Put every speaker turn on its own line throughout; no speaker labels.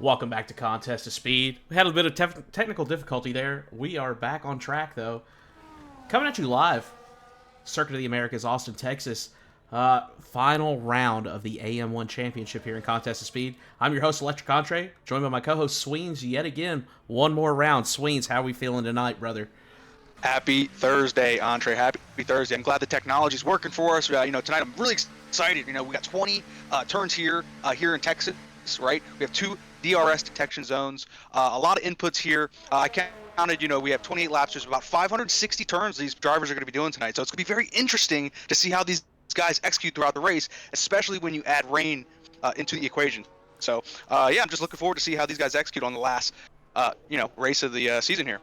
Welcome back to Contest of Speed. We had a bit of technical difficulty there. We are back on track, though. Coming at you live, Circuit of the Americas, Austin, Texas. Final round of the AM1 Championship here in Contest of Speed. I'm your host, Electric Entre, joined by my co-host, Sweens, yet again. One more round. Sweens, how are we feeling tonight, brother?
Happy Thursday, Entre. Happy Thursday. I'm glad the technology's working for us. Tonight I'm really excited. We got 20 turns here in Texas, right? We have 2 DRS detection zones, a lot of inputs here. I counted, we have 28 laps. There's about 560 turns these drivers are going to be doing tonight. So it's going to be very interesting to see how these guys execute throughout the race, especially when you add rain into the equation. So, I'm just looking forward to see how these guys execute on the last, race of the season here.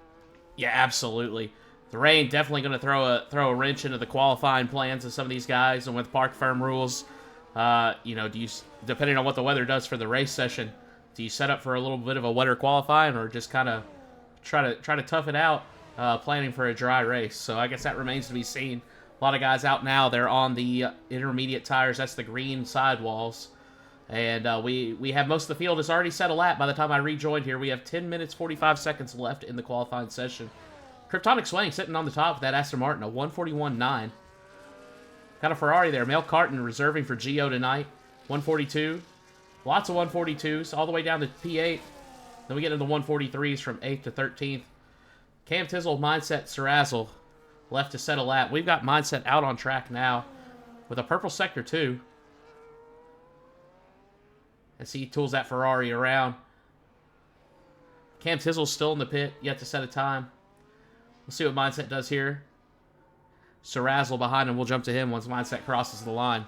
Yeah, absolutely. The rain definitely going to throw a wrench into the qualifying plans of some of these guys, and with park firm rules, do you, depending on what the weather does for the race session, do you set up for a little bit of a wetter qualifying, or just kind of try to tough it out, planning for a dry race? So I guess that remains to be seen. A lot of guys out now. They're on the intermediate tires. That's the green sidewalls, and we have most of the field is already set a lap. By the time I rejoined here, we have 10 minutes 45 seconds left in the qualifying session. Kryptonic Swing sitting on the top with that Aston Martin, a 141.9. Got a Ferrari there. Mel Carton reserving for Gio tonight, 142. Lots of 142s, all the way down to P8. Then we get into the 143s from 8th to 13th. Cam Tizzle, Mindset, Sarazzle left to set a lap. We've got Mindset out on track now with a purple sector 2. As he tools that Ferrari around. Cam Tizzle's still in the pit, yet to set a time. We'll see what Mindset does here. Sarazzle behind him. We'll jump to him once Mindset crosses the line.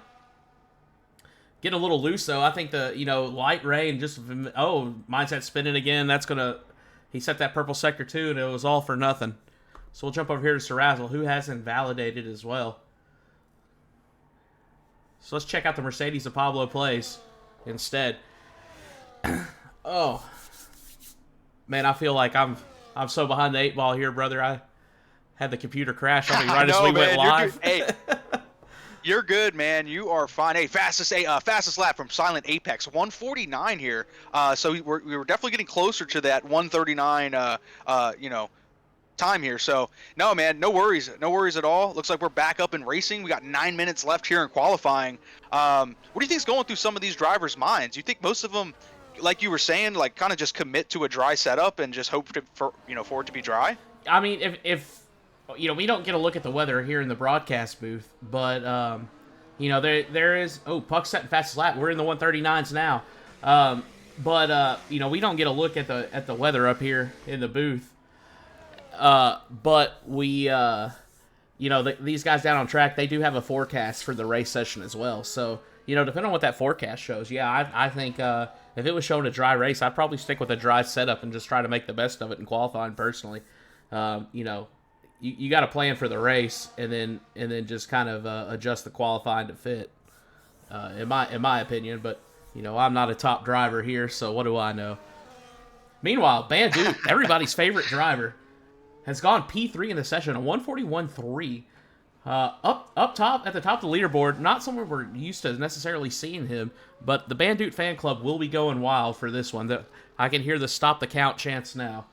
Getting a little loose, though. I think the, light rain just... Oh, Mindset spinning again. That's going to... He set that purple sector, too, and it was all for nothing. So we'll jump over here to Sarazzle, who has invalidated as well. So let's check out the Mercedes that Pablo plays instead. Oh. Man, I feel like I'm so behind the 8 ball here, brother. I had the computer crash on me right as we went live.
Hey, you're good, man. You are fine. Hey, fastest lap from Silent Apex, 149 here. So we were definitely getting closer to that 139, time here. So no, man, no worries at all. Looks like we're back up in racing. We got 9 minutes left here in qualifying. What do you think's going through some of these drivers' minds? You think most of them, like you were saying, like kind of just commit to a dry setup and just hope for it to be dry?
I mean, if we don't get a look at the weather here in the broadcast booth, but there is Puck setting fastest lap. We're in the 139s now, but we don't get a look at the weather up here in the booth. But we these guys down on track, they do have a forecast for the race session as well. So depending on what that forecast shows, I think if it was showing a dry race, I'd probably stick with a dry setup and just try to make the best of it in qualifying personally. You got to plan for the race and then just kind of adjust the qualifying to fit, in my opinion. But I'm not a top driver here, so what do I know? Meanwhile, Bandu, everybody's favorite driver, has gone P3 in the session, a 141.3. Up top, at the top of the leaderboard, not somewhere we're used to necessarily seeing him, but the Bandute fan club will be going wild for this one. I can hear the stop the count chants now.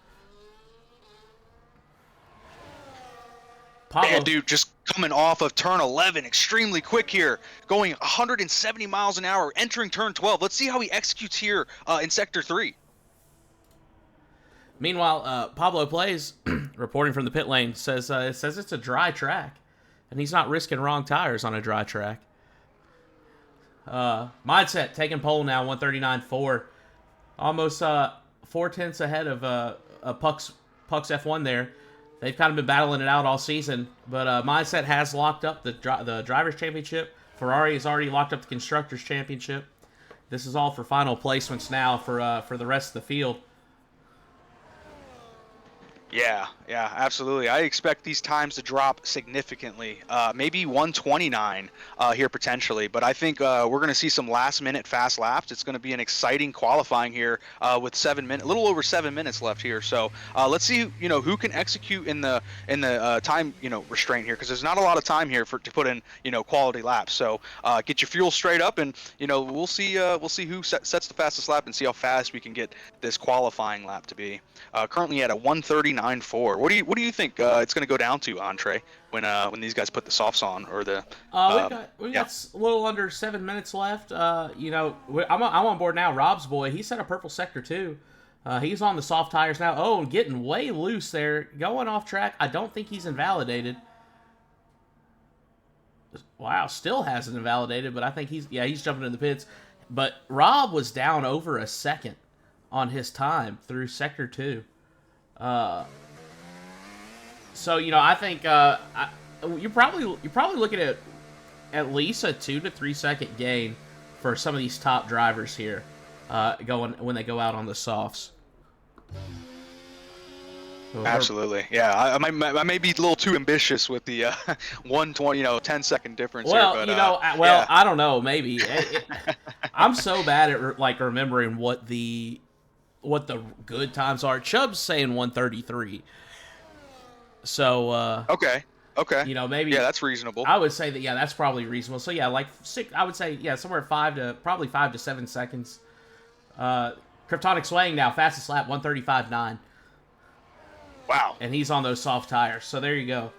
Bandute just coming off of turn 11, extremely quick here, going 170 miles an hour, entering turn 12. Let's see how he executes here in sector 3.
Meanwhile, Pablo Plays, reporting from the pit lane, says it's a dry track, and he's not risking wrong tires on a dry track. Mindset taking pole now, 139.4, almost 4/10 ahead of Puck's F1 there. They've kind of been battling it out all season, but Mindset has locked up the Drivers' Championship. Ferrari has already locked up the Constructors' Championship. This is all for final placements now for the rest of the field.
Yeah, yeah, absolutely. I expect these times to drop significantly. Maybe 129 here potentially, but I think we're going to see some last-minute fast laps. It's going to be an exciting qualifying here with a little over 7 minutes left here. So let's see, who can execute in the time, restraint here, because there's not a lot of time here to put in, quality laps. So get your fuel straight up, and we'll see who sets the fastest lap and see how fast we can get this qualifying lap to be. Currently at a 139.4. What do you think it's going to go down to, Entree, when these guys put the softs on, or the?
We
Yeah.
got a little under 7 minutes left. I'm on board now. Rob's boy, he's at a purple sector too. He's on the soft tires now. Oh, getting way loose there, going off track. I don't think he's invalidated. Wow, still hasn't invalidated, but I think he's jumping in the pits. But Rob was down over a second on his time through sector 2. So I think you're probably looking at least a 2 to 3 second gain for some of these top drivers here, going when they go out on the softs.
Absolutely, yeah. I may be a little too ambitious with the 120, 10-second difference
Well,
here, but
well,
yeah.
I don't know. Maybe I'm so bad at remembering what the good times are. Chubb's saying 133. So
Okay.
maybe
Yeah, that's reasonable.
I would say that that's probably reasonable. So like I would say somewhere 5 to 7 seconds. Kryptonic Swaying now fastest lap 135.9.
Wow.
And he's on those soft tires. So there you go.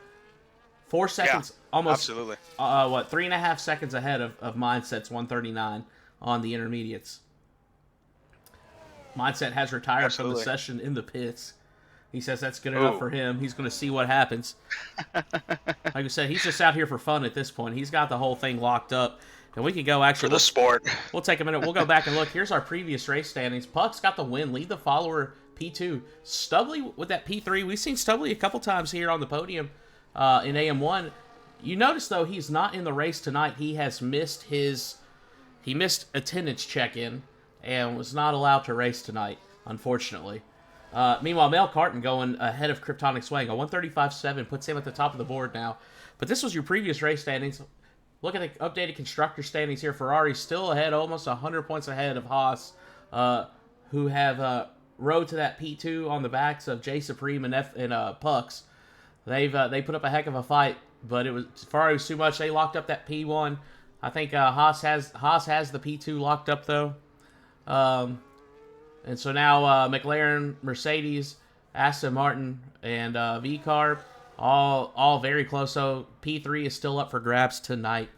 4 seconds, almost.
Absolutely.
3.5 seconds ahead of Mindset's 139 on the intermediates. Mindset has retired from the session in the pits. He says that's good enough for him. He's going to see what happens. Like I said, he's just out here for fun at this point. He's got the whole thing locked up. And we can go actually.
For the sport.
We'll take a minute. We'll go back and look. Here's our previous race standings. Puck's got the win. Lead the follower P2. Stubley with that P3. We've seen Stubley a couple times here on the podium in AM1. You notice, though, he's not in the race tonight. He has missed attendance check-in and was not allowed to race tonight, unfortunately. Meanwhile, Mel Carton going ahead of Kryptonic Swaying. A 135.7 puts him at the top of the board now. But this was your previous race standings. Look at the updated constructor standings here. Ferrari still ahead, almost 100 points ahead of Haas, who have rode to that P2 on the backs of J Supreme and Pucks. They put up a heck of a fight, but Ferrari was too much. They locked up that P1. I think Haas has the P2 locked up though. And so now McLaren, Mercedes, Aston Martin, and VCarb, all very close. So P3 is still up for grabs tonight.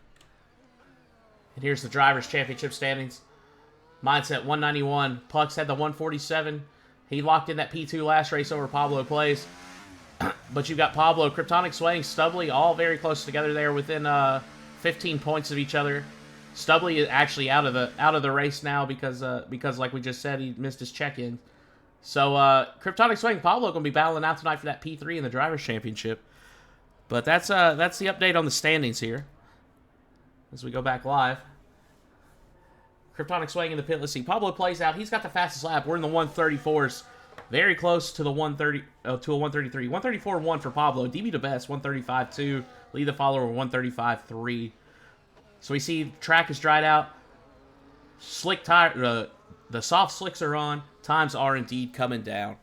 And here's the Drivers' Championship standings. Mindset 191. Pucks had the 147. He locked in that P2 last race over Pablo Plays. But you've got Pablo, Kryptonic Swaying, Stubley, all very close together there within 15 points of each other. Stubley is actually out of the race now because like we just said, he missed his check-in. So Kryptonic Swaying, Pablo going to be battling out tonight for that P3 in the Drivers' Championship. But that's the update on the standings here as we go back live. Kryptonic Swaying in the pit. Let's see. Pablo Plays out. He's got the fastest lap. We're in the 134s. Very close to the 130 to a 133. 134.1 for Pablo. DB to best 135.2. Lead the follower 135.3. So we see track is dried out. Slick tire. The soft slicks are on. Times are indeed coming down.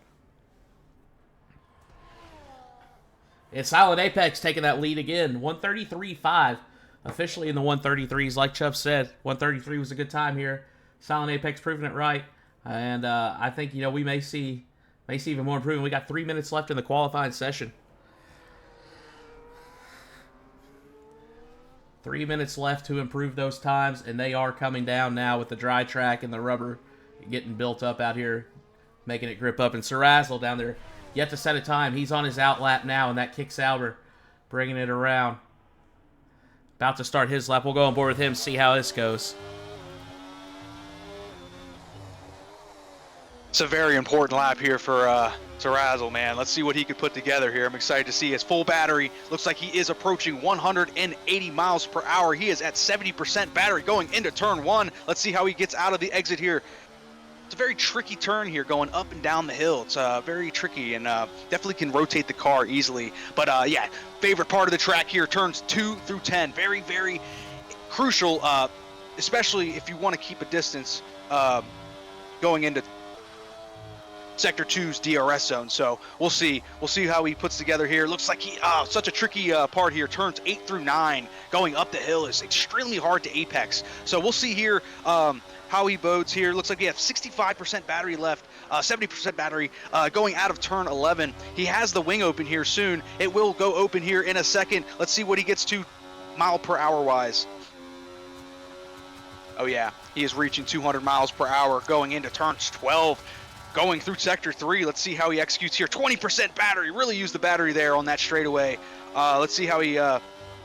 And Silent Apex taking that lead again. 133.5. Officially in the 133s, like Chubb said. 133 was a good time here. Silent Apex proving it right. And I think, we may see even more improvement. We got 3 minutes left in the qualifying session. 3 minutes left to improve those times, and they are coming down now with the dry track and the rubber getting built up out here, making it grip up. And Sir Razzle down there yet to set a time. He's on his out lap now, and that kicks Albert, bringing it around. About to start his lap. We'll go on board with him, see how this goes.
It's a very important lap here for Razzle, man. Let's see what he could put together here. I'm excited to see his full battery. Looks like he is approaching 180 miles per hour. He is at 70% battery going into turn 1. Let's see how he gets out of the exit here. it's a very tricky turn here going up and down the hill. It's very tricky and definitely can rotate the car easily. But yeah, favorite part of the track here, turns 2 through 10. Very, very crucial, especially if you want to keep a distance going into Sector 2's DRS zone. So we'll see how he puts together here. Looks like he such a tricky part here. Turns 8 through 9 going up the hill is extremely hard to apex. So we'll see here how he bodes here. Looks like we have 65% battery left, 70% battery going out of turn 11. He has the wing open here soon. It will go open here in a second. Let's see what he gets to mile per hour wise. Oh yeah, he is reaching 200 miles per hour going into turns 12. Going through Sector 3, let's see how he executes here. 20% battery, really used the battery there on that straightaway. Let's see how he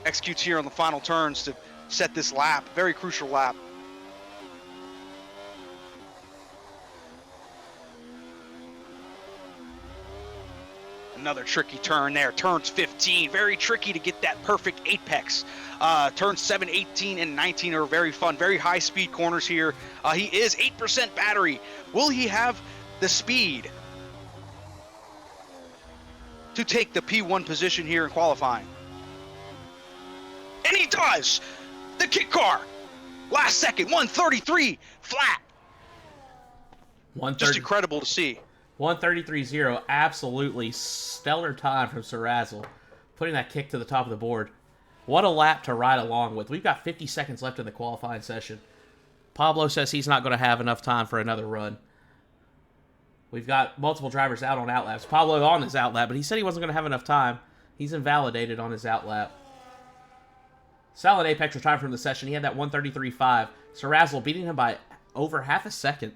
executes here on the final turns to set this lap. Very crucial lap. Another tricky turn there. Turns 15, very tricky to get that perfect apex. Turns 7, 18, and 19 are very fun, very high speed corners here. He is 8% battery. Will he have the speed to take the P1 position here in qualifying? And he does! The kit car! Last second, 133 flat. Just incredible to see.
133.0, absolutely stellar time from Sir Razzle, putting that kick to the top of the board. What a lap to ride along with. We've got 50 seconds left in the qualifying session. Pablo says he's not going to have enough time for another run. We've got multiple drivers out on outlaps. Pablo on his outlap, but he said he wasn't going to have enough time. He's invalidated on his outlap. Solid apex retired from the session. He had that 133.5. Sir Razzle beating him by over half a second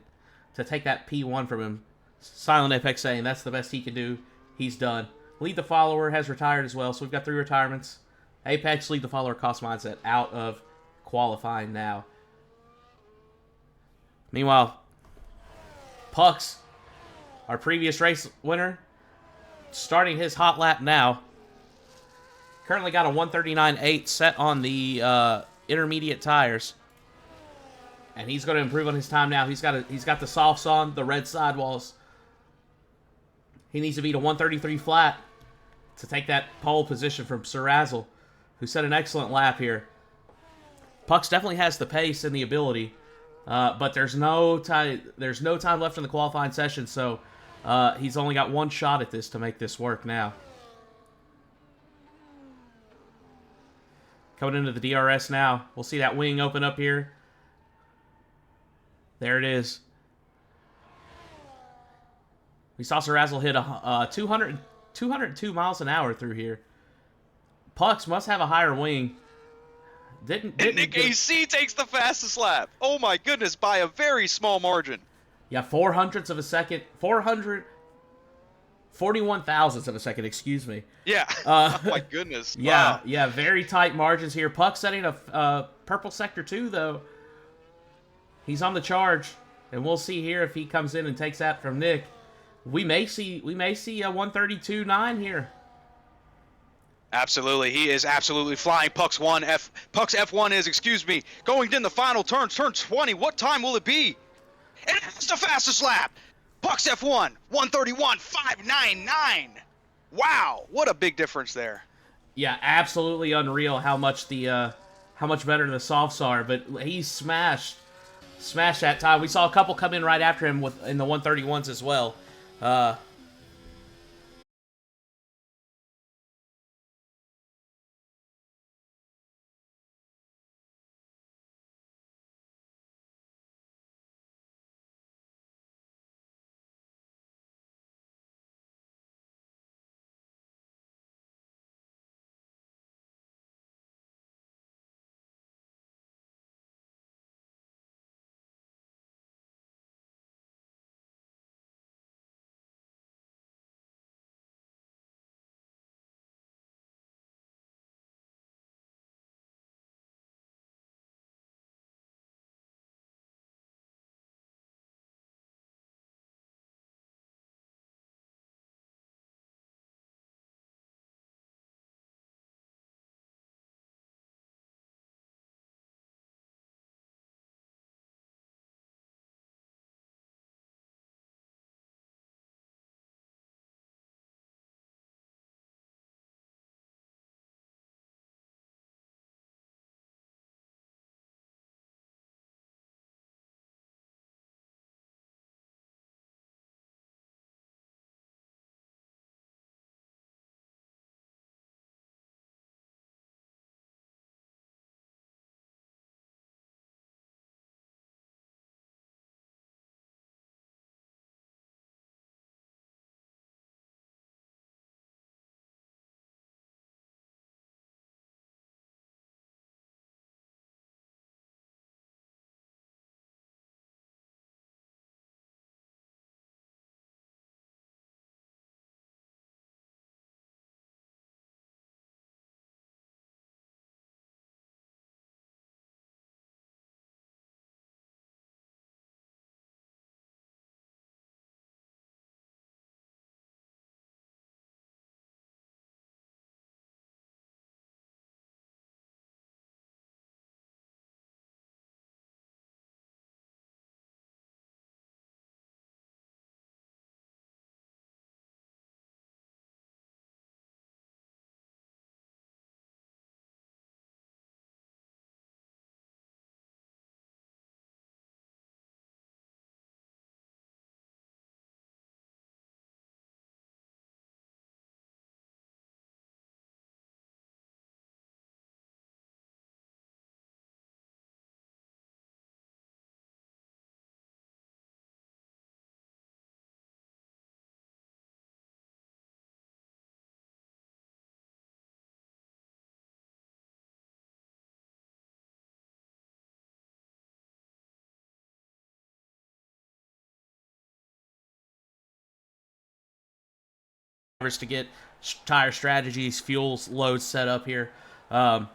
to take that P1 from him. Silent apex saying that's the best he can do. He's done. Lead the follower has retired as well, so we've got 3 retirements. Apex, lead the follower, cost mindset out of qualifying now. Meanwhile, Pucks, our previous race winner, starting his hot lap now. Currently got a 139.8 set on the intermediate tires. And he's going to improve on his time now. He's got the softs on, the red sidewalls. He needs to beat a 133 flat to take that pole position from Sir Razzle, who set an excellent lap here. Pucks definitely has the pace and the ability, but there's no time left in the qualifying session, so he's only got one shot at this to make this work now. Coming into the DRS now. We'll see that wing open up here. There it is. We saw Sir Razzle hit 202 miles an hour through here. Pucks must have a higher wing. Didn't
Nick AC takes the fastest lap. Oh my goodness, by a very small margin.
Yeah, 0.04 of a second. 41 thousandths of a second, excuse me.
Yeah. Oh my goodness.
Yeah,
wow.
yeah, very tight margins here. Puck setting a purple sector 2 though. He's on the charge, and we'll see here if he comes in and takes that from Nick. We may see a 132.9 here.
Absolutely, he is absolutely flying. Pucks F1 is, going in the final turn 20. What time will it be? And it's the fastest lap. Pucks F1, 131.599. Wow, what a big difference there.
Yeah, absolutely unreal how much better the softs are. But he smashed that time. We saw a couple come in right after him in the 131s as well. to get tire strategies, fuel loads set up here. Hope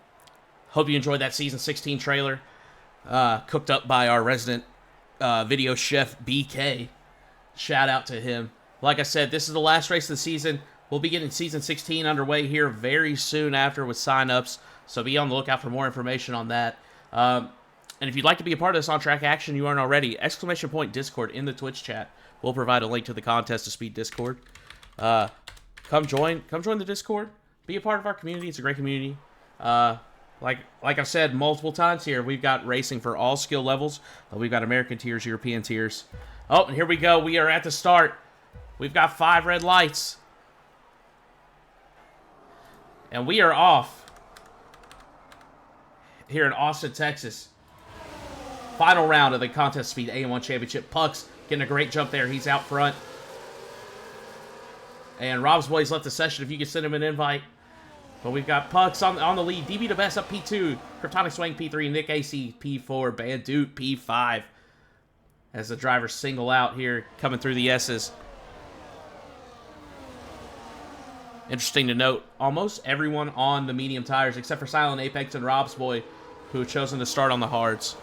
you enjoyed that Season 16 trailer, cooked up by our resident video chef, BK. Shout out to him. Like I said, this is the last race of the season. We'll be getting Season 16 underway here very soon after with sign-ups, so be on the lookout for more information on that. And if you'd like to be a part of this on-track action you aren't already, ! Discord in the Twitch chat. We'll provide a link to the Contest to Speed Discord. Come join the Discord. Be a part of our community. It's a great community. Like I've said multiple times here, we've got racing for all skill levels. We've got American tiers, European tiers. Oh, and here we go. We are at the start. We've got 5 red lights. And we are off here in Austin, Texas. Final round of the Contest Speed AM1 Championship. Puck's getting a great jump there. He's out front. And Rob's Boys left the session if you could send him an invite. But we've got Pucks on the lead. DB the best up P2. Kryptonic Swing P3. Nick AC P4. Bandute P5. As the drivers single out here, coming through the S's. Interesting to note, almost everyone on the medium tires, except for Silent Apex and Rob's Boy, who have chosen to start on the hards.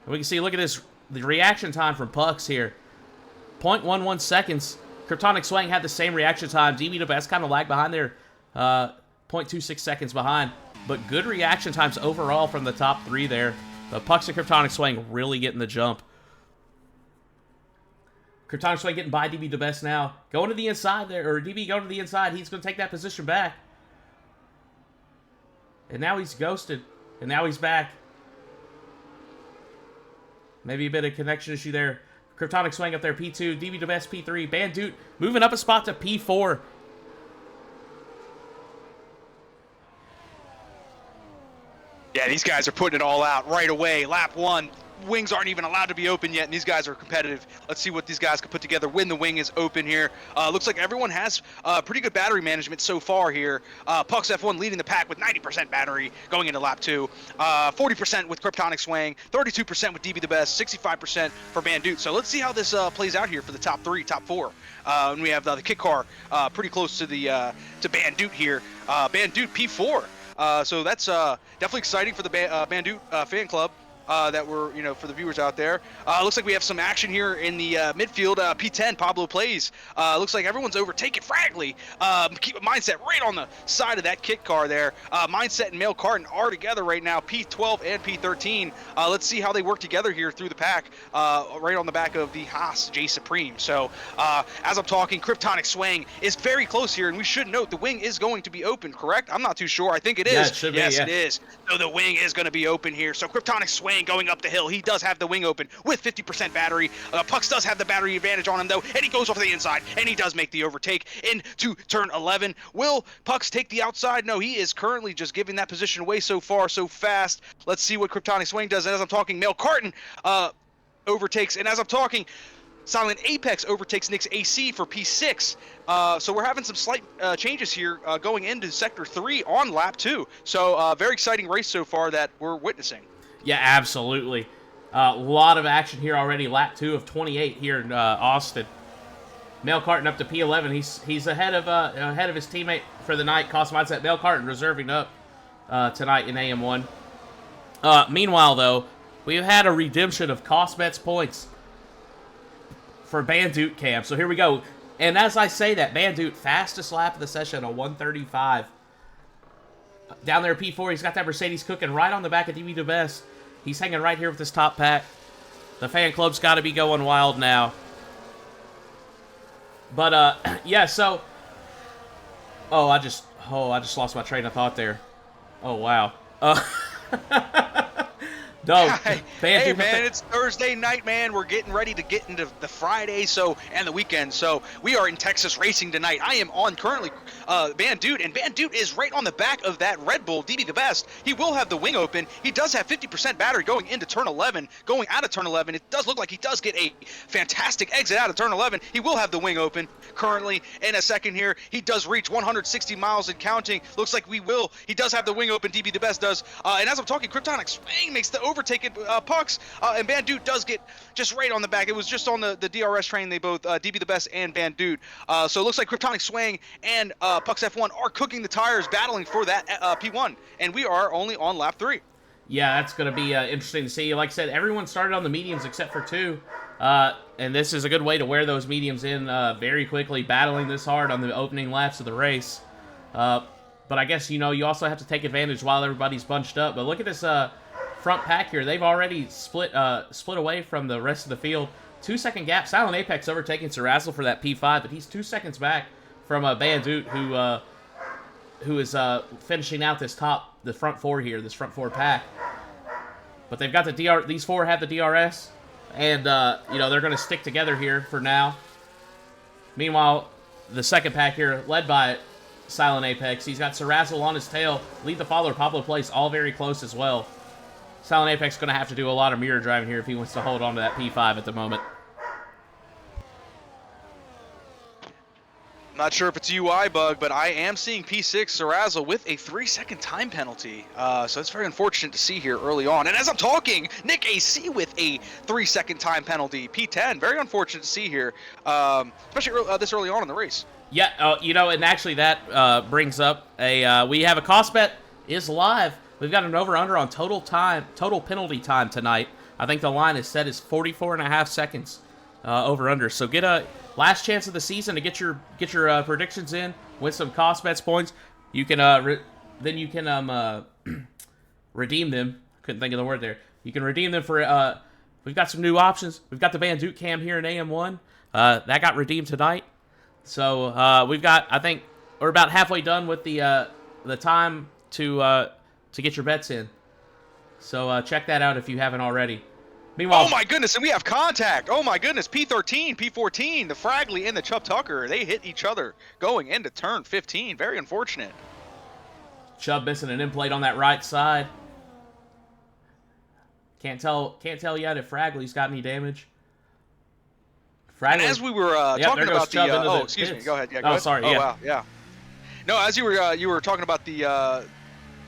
And we can see, look at this, the reaction time from Pucks here. 0.11 seconds. Kryptonic Swing had the same reaction time. DB the best kind of lagged behind there. 0.26 seconds behind. But good reaction times overall from the top 3 there. But Pucks and Kryptonic Swing really getting the jump. Kryptonic Swing getting by DB the best now. Going to the inside there, or DB going to the inside. He's going to take that position back. And now he's ghosted. And now he's back. Maybe a bit of connection issue there. Kryptonic Swing up there, P2. DB the best, P3. Bandute moving up a spot to P4.
Yeah, these guys are putting it all out right away. Lap 1. Wings aren't even allowed to be open yet, and these guys are competitive. Let's see what these guys can put together when the wing is open here. Looks like everyone has pretty good battery management so far here. Pucks F1 leading the pack with 90% battery going into lap 2. 40% with Kryptonic Swing, 32% with DB the best, 65% for Bandute. So let's see how this plays out here for the top 3, top 4. And we have the kit car pretty close to the to Bandute here. Bandute P4. So that's definitely exciting for the Bandute fan club. That were, for the viewers out there. Looks like we have some action here in the midfield. P10, Pablo plays. Looks like everyone's overtaken Fragley. Keep a Mindset right on the side of that kit car there. Mindset and Mail Carton are together right now, P12 and P13. Let's see how they work together here through the pack, right on the back of the Haas J Supreme. So, as I'm talking, Kryptonic Swing is very close here, and we should note the wing is going to be open, correct? I'm not too sure. I think it is.
Yeah, it should be,
yes,
yeah.
It is. So the wing is going to be open here. So Kryptonic Swing going up the hill. He does have the wing open with 50% battery. Pucks does have the battery advantage on him, though, and he goes off to the inside, and he does make the overtake into turn 11. Will Pucks take the outside? No, he is currently just giving that position away so far, so fast. Let's see what Kryptonic Swing does. And as I'm talking, Mail Carton overtakes, and as I'm talking, Silent Apex overtakes Nick's AC for P6. So we're having some slight changes here going into Sector 3 on lap 2. So very exciting race so far that we're witnessing.
Yeah, absolutely. A lot of action here already. Lap 2 of 28 here in Austin. Mail Carton up to P11. He's ahead of his teammate for the night. Cost Mindset. Mail Carton reserving up tonight in AM1. Meanwhile, though, we've had a redemption of Cost Bet's points for Bandute Cam. So here we go. And as I say that, Bandute, fastest lap of the session, a 1:35. Down there, P4, he's got that Mercedes cooking right on the back of DB the best. He's hanging right here with this top pack. The fan club's got to be going wild now. But, yeah, so... I just lost my train of thought there. Oh, wow. No,
hey man, it's Thursday night, man. We're getting ready to get into the Friday and the weekend. So we are in Texas racing tonight. I am on currently Van Dude, and Van Dude is right on the back of that Red Bull, DB the Best. He will have the wing open. He does have 50% battery going into turn 11. Going out of turn 11, it does look like he does get a fantastic exit out of turn 11. He will have the wing open currently in a second here. He does reach 160 miles and counting. Looks like he does have the wing open, DB the Best does. And as I'm talking, Kryptonic Swing makes the overtake at Pucks, and Van Dude does get just right on the back. It was just on the DRS train. They both, DB the Best and Van Dude. So it looks like Kryptonic Swing and Pucks F1 are cooking the tires, battling for that P1, and we are only on lap 3.
Yeah, that's going to be interesting to see. Like I said, everyone started on the mediums except for 2, and this is a good way to wear those mediums in very quickly, battling this hard on the opening laps of the race. But I guess, you also have to take advantage while everybody's bunched up. But look at this front pack here. They've already split away from the rest of the field. 2-second gap. Silent Apex overtaking Sarazzle for that P5, but he's 2 seconds back from Bandit, who is finishing out the front 4 here, this front 4 pack. But they've got these 4 have the DRS, and they're going to stick together here for now. Meanwhile, the second pack here, led by Silent Apex, he's got Sarazzle on his tail. Lead the follower, Pablo Place, all very close as well. Silent Apex going to have to do a lot of mirror driving here if he wants to hold on to that P5 at the moment.
Not sure if it's a UI bug, but I am seeing P6 Sarazzle with a 3-second time penalty. So it's very unfortunate to see here early on. And as I'm talking, Nick AC with a 3-second time penalty. P10, very unfortunate to see here, especially this early on in the race.
Yeah, and actually that brings up we have a cost bet is live. We've got an over-under on total penalty time tonight. I think the line is set as 44.5 seconds over-under. So get a last chance of the season to get your predictions in, win some cost bets points. You can then you can redeem them. Couldn't think of the word there. You can redeem them for. We've got some new options. We've got the Bandit Cam here in AM1. That got redeemed tonight. So we've got. I think we're about halfway done with the time to get your bets in. So check that out if you haven't already. Meanwhile,
oh my goodness, and we have contact. Oh my goodness, P13, P14, the Fragley and the Chubb Tucker, they hit each other going into turn 15. Very unfortunate.
Chubb missing an in plate on that right side. Can't tell yet if Fragley's got any damage.
Fragley. And as we were talking about the excuse me, go ahead. Yeah, go ahead.
Sorry.
Oh
yeah.
Wow, yeah. No, as you were talking about the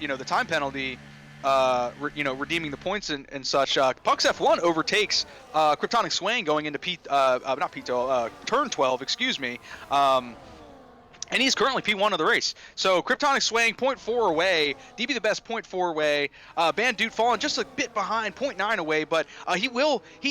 the time penalty. Redeeming the points and such. Pucks F1 overtakes Kryptonic Swing going into turn 12, excuse me. And he's currently P1 of the race. So Kryptonic Swing 0.4 away, DB the Best 0.4 away, Bandit falling just a bit behind 0.9 away, but he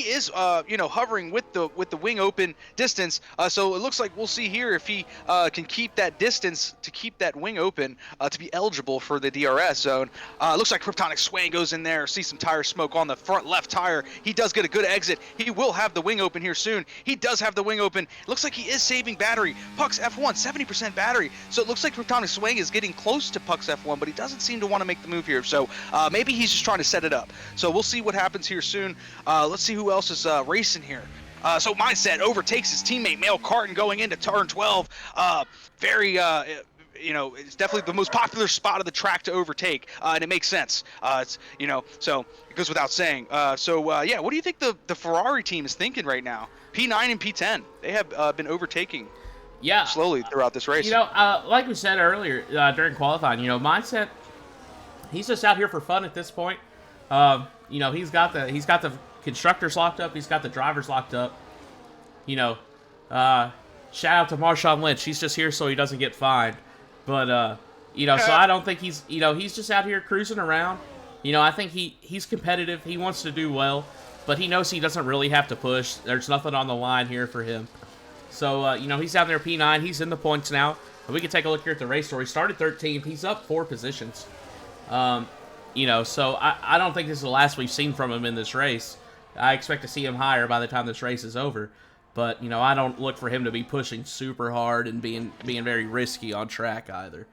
is hovering with the wing open distance. So it looks like we'll see here if he can keep that distance to keep that wing open to be eligible for the DRS zone. Looks like Kryptonic Swing goes in there, see some tire smoke on the front left tire. He does get a good exit. He will have the wing open here soon. He does have the wing open. Looks like he is saving battery. Pucks F1 70% battery, so it looks like Kryptonic Swing is getting close to Pucks F1, but he doesn't seem to want to make the move here, so maybe he's just trying to set it up. So we'll see what happens here soon. Let's see who else is racing here. So Mindset overtakes his teammate Mail Carton going into turn 12. It's definitely the most popular spot of the track to overtake, and it makes sense. So it goes without saying. What do you think the Ferrari team is thinking right now? P9 and P10, they have been overtaking slowly throughout this race.
Like we said earlier during qualifying, Mindset, he's just out here for fun at this point. He's got the constructors locked up, he's got the drivers locked up. Shout out to Marshawn Lynch, he's just here so he doesn't get fined. But so I don't think he's just out here cruising around. I think he's competitive, he wants to do well, but he knows he doesn't really have to push. There's nothing on the line here for him. So, he's out there P9. He's in the points now. And we can take a look here at the race story. He started 13th. He's up 4 positions. So I don't think this is the last we've seen from him in this race. I expect to see him higher by the time this race is over. But, I don't look for him to be pushing super hard and being very risky on track either.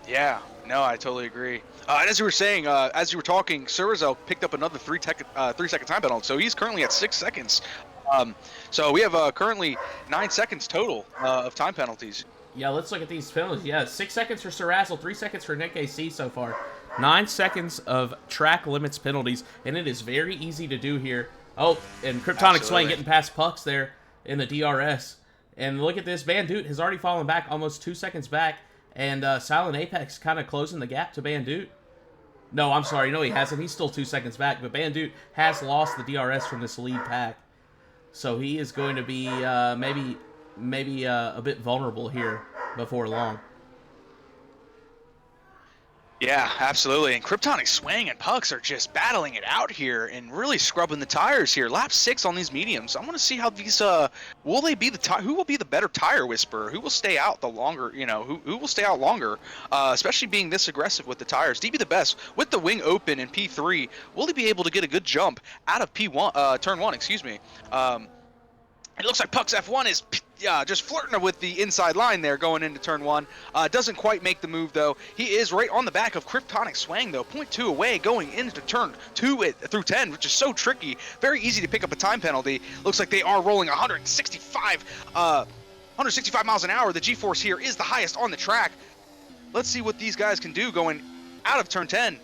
Yeah, no, I totally agree. And as you were saying, as you were talking, Sarazzle picked up another 3-second time penalty. So he's currently at 6 seconds. So we have currently 9 seconds total of time penalties.
Yeah, let's look at these penalties. Yeah, 6 seconds for Sarazzle, 3 seconds for Nick AC so far. 9 seconds of track limits penalties, and it is very easy to do here. Oh, and Kryptonic Swing getting past Pucks there in the DRS. And look at this, Bandute has already fallen back almost 2 seconds back, and Silent Apex kind of closing the gap to Bandute. No, I'm sorry, no he hasn't. He's still 2 seconds back, but Bandute has lost the DRS from this lead pack. So he is going to be maybe a bit vulnerable here before long.
Yeah, absolutely. And Kryptonic Swing and Pucks are just battling it out here and really scrubbing the tires here. Lap 6 on these mediums. I want to see how these will they be who will be the better tire whisperer? Who will stay out the longer, who will stay out longer, especially being this aggressive with the tires. DB the best with the wing open in P3. Will he be able to get a good jump out of P1 turn 1, excuse me. It looks like Pucks F1 is just flirting with the inside line there going into turn 1. Doesn't quite make the move, though. He is right on the back of Kryptonic Swang, though. 0.2 away going into turn 2 through 10, which is so tricky. Very easy to pick up a time penalty. Looks like they are rolling 165 miles an hour. The G-force here is the highest on the track. Let's see what these guys can do going out of turn 10.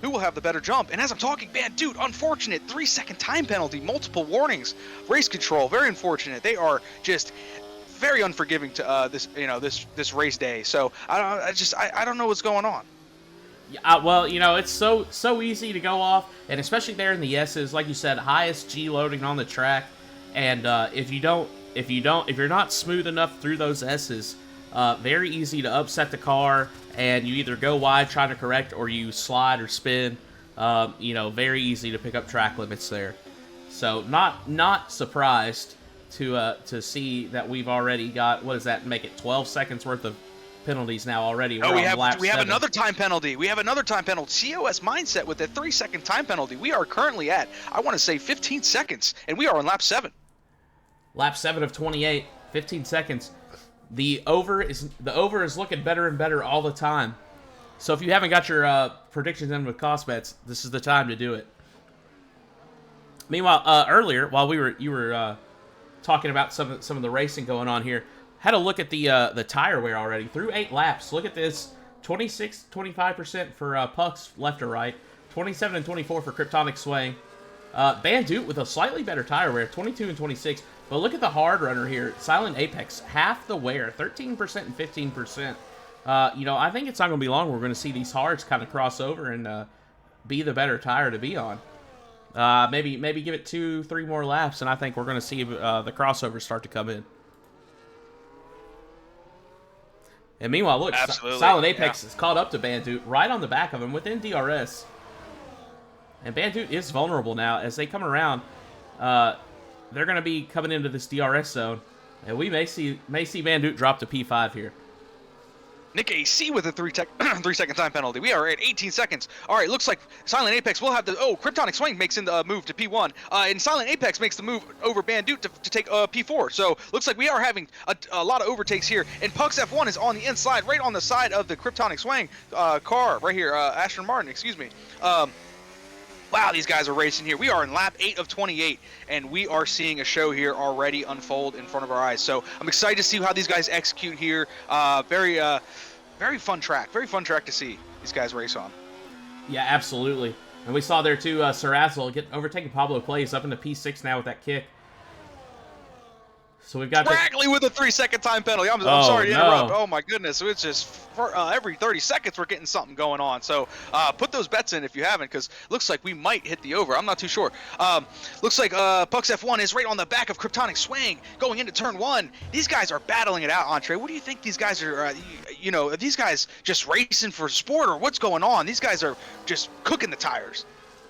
Who will have the better jump? And as I'm talking, Bandute, unfortunate 3-second time penalty, multiple warnings, race control, very unfortunate. They are just very unforgiving to this race day. So I don't know what's going on.
Well, it's so easy to go off, and especially there in the S's, like you said, highest G loading on the track. And if you're not smooth enough through those S's, very easy to upset the car, and you either go wide trying to correct or you slide or spin. Very easy to pick up track limits there. So not surprised to see that we've already got, what does that make it, 12 seconds worth of penalties now already.
We have another time penalty. We have another time penalty. COS Mindset with a 3-second time penalty. We are currently at, I want to say, 15 seconds, and we are on lap 7.
Lap 7 of 28, 15 seconds. The over is looking better and better all the time. So if you haven't got your predictions in with cost bets, this is the time to do it. Meanwhile, earlier while you were talking about some of the racing going on here, had a look at the tire wear already through 8 laps. Look at this: 25% for Pucks left or right, 27 and 24 for Kryptonic Swing. Bandute with a slightly better tire wear, 22 and 26. But look at the hard runner here. Silent Apex, half the wear, 13% and 15%. I think it's not going to be long. We're going to see these hards kind of cross over and be the better tire to be on. Maybe give it 2-3 more laps, and I think we're going to see the crossovers start to come in. And meanwhile, look, Silent Apex is caught up to Bandute right on the back of him within DRS. And Bandute is vulnerable now as they come around. They're going to be coming into this DRS zone, and we may see Bandute drop to P5 here.
Nick AC with a 3-second time penalty. We are at 18 seconds. All right, looks like Silent Apex will have the... Oh, Kryptonic Swing makes in the move to P1. And Silent Apex makes the move over Bandute to take P4. So looks like we are having a lot of overtakes here. And Pucks F1 is on the inside, right on the side of the Kryptonic Swing car. Right here, Aston Martin, excuse me. Wow, these guys are racing here. We are in lap 8 of 28, and we are seeing a show here already unfold in front of our eyes. So I'm excited to see how these guys execute here. Very fun track. Very fun track to see these guys race on.
Yeah, absolutely. And we saw there, too, Sarazzle overtaking Pablo Plays up into P6 now with that kick. So we've got
Brackley with a 3-second time penalty. I'm sorry to interrupt. Oh my goodness, it's just for, every 30 seconds we're getting something going on. So put those bets in if you haven't, because looks like we might hit the over. I'm not too sure. Looks like Pucks F1 is right on the back of Kryptonic Swing going into turn 1. These guys are battling it out, Entree. What do you think these guys are? Are these guys just racing for sport, or what's going on? These guys are just cooking the tires.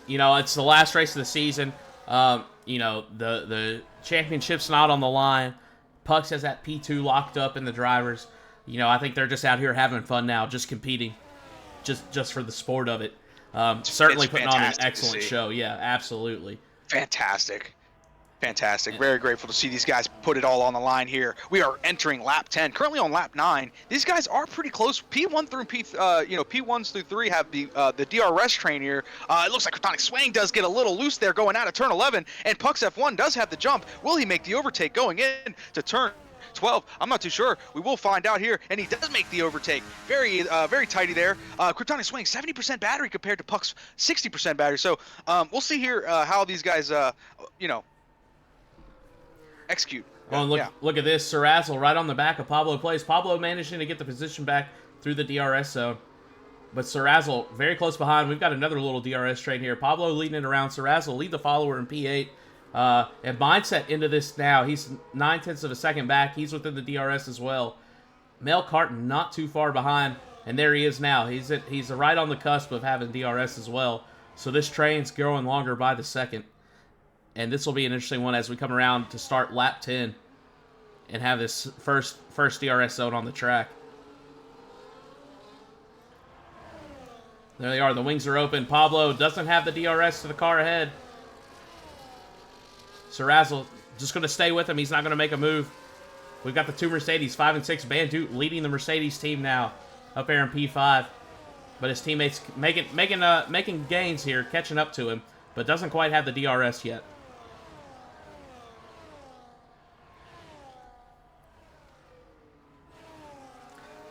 It's the last race of the season. The championship's not on the line. Pucks has that P2 locked up in the drivers. I think they're just out here having fun now, just competing, just for the sport of it. Certainly putting on an excellent show. Yeah, absolutely.
Fantastic. Very grateful to see these guys put it all on the line here. We are entering lap 10, currently on lap 9. These guys are pretty close. P1 through P1s through 3 have the DRS train here. It looks like Kryptonic Swing does get a little loose there going out of turn 11, and Pucks F1 does have the jump. Will he make the overtake going in to turn 12. I'm not too sure. We will find out here, and he does make the overtake. Very tidy there. Kryptonic Swing, 70% battery compared to Puck's 60% battery. So we'll see here how these guys, execute.
Oh, and look at this. Sarazzle right on the back of Pablo plays. Pablo managing to get the position back through the DRS zone. But Sarazzle very close behind. We've got another little DRS train here. Pablo leading it around. Sarazzle lead the follower in P8. And Mindset into this now. He's 9/10 of a second back. He's within the DRS as well. Mel Carton not too far behind. And there he is now. He's right on the cusp of having DRS as well. So this train's growing longer by the second. And this will be an interesting one as we come around to start lap 10 and have this first DRS zone on the track. There they are. The wings are open. Pablo doesn't have the DRS to the car ahead. Sarazzle just going to stay with him. He's not going to make a move. We've got the two Mercedes, 5 and 6. Bandit leading the Mercedes team now up there in P5. But his teammates making gains here, catching up to him, but doesn't quite have the DRS yet.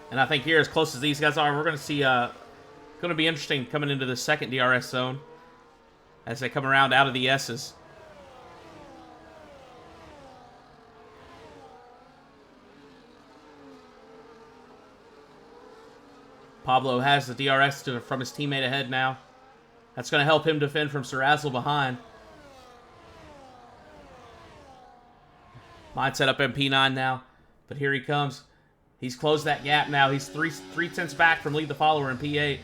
And I think here, as close as these guys are, we're going to see, going to be interesting coming into the second DRS zone as they come around out of the S's. Pablo has the DRS from his teammate ahead now. That's going to help him defend from Sarazzle behind. Mindset up in P9 now, but here he comes. He's closed that gap now. He's 3/10 back from lead the follower in P8.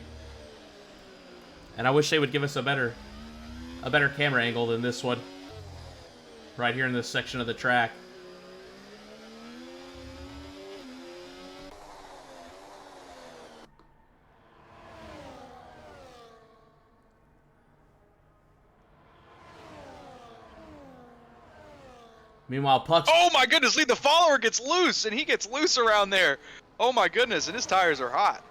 And I wish they would give us a better camera angle than this one. Right here in this section of the track. Meanwhile, Puck's...
Oh my goodness, lead the follower gets loose, and he gets loose around there. Oh my goodness, and his tires are hot.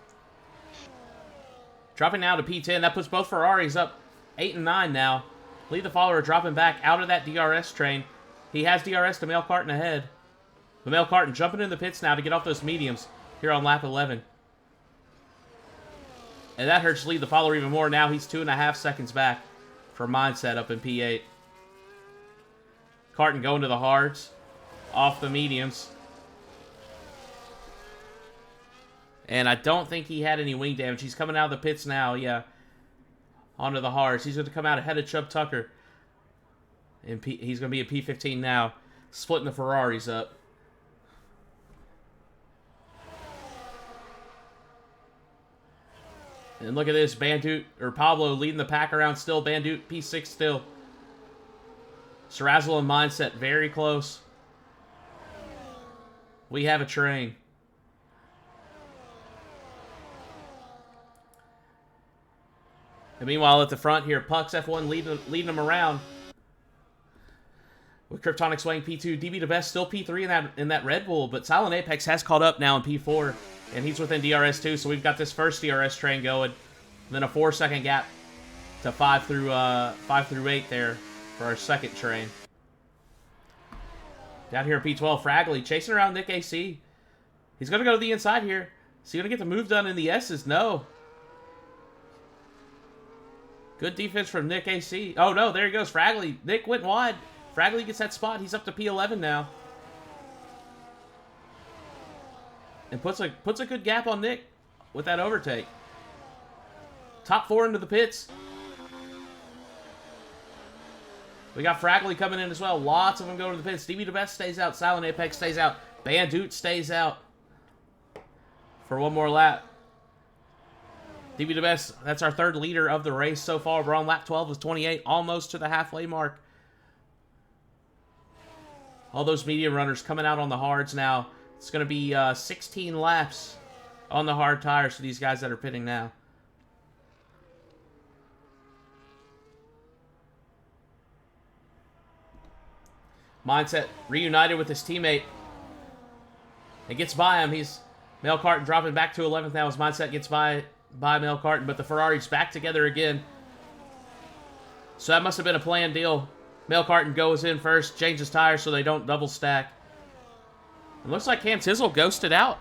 Dropping now to P10. That puts both Ferraris up 8 and 9 now. Lead the follower dropping back out of that DRS train. He has DRS to Mel Carton ahead. But Mel Carton jumping in the pits now to get off those mediums here on lap 11. And that hurts lead the follower even more. Now he's 2.5 seconds back for Mindset up in P8. Carton going to the hards, off the mediums. And I don't think he had any wing damage. He's coming out of the pits now, yeah. Onto the hards. He's going to come out ahead of Chubb Tucker. And he's going to be at P15 now, splitting the Ferraris up. And look at this, Pablo leading the pack around still. Bandit P6 still. Sarazzle and Mindset very close. We have a train. And meanwhile, at the front here, Puck's F1 leading them around. With Kryptonic Swaying P2, DB the best, still P3 in that Red Bull, but Silent Apex has caught up now in P4, and he's within DRS too, so we've got this first DRS train going, then a 4-second gap to 5 through 8 there for our second train. Down here at P12, Fragley chasing around Nick AC. He's going to go to the inside here. Is he going to get the move done in the S's? No. Good defense from Nick AC. Oh, no, there he goes. Fragley. Nick went wide. Fragley gets that spot. He's up to P11 now. And puts a good gap on Nick with that overtake. Top 4 into the pits. We got Fragley coming in as well. Lots of them go to the pits. Stevie DeBest stays out. Silent Apex stays out. Bandit stays out for one more lap. Stevie DeBest, that's our third leader of the race so far. We're on lap 12 with 28, almost to the halfway mark. All those medium runners coming out on the hards now. It's going to be 16 laps on the hard tires for these guys that are pitting now. Mindset reunited with his teammate. It gets by him. He's Mel Carton dropping back to 11th now as Mindset gets by Mel Carton, but the Ferrari's back together again. So that must have been a planned deal. Mel Carton goes in first, changes tires so they don't double stack. It looks like Cam Tizzle ghosted out.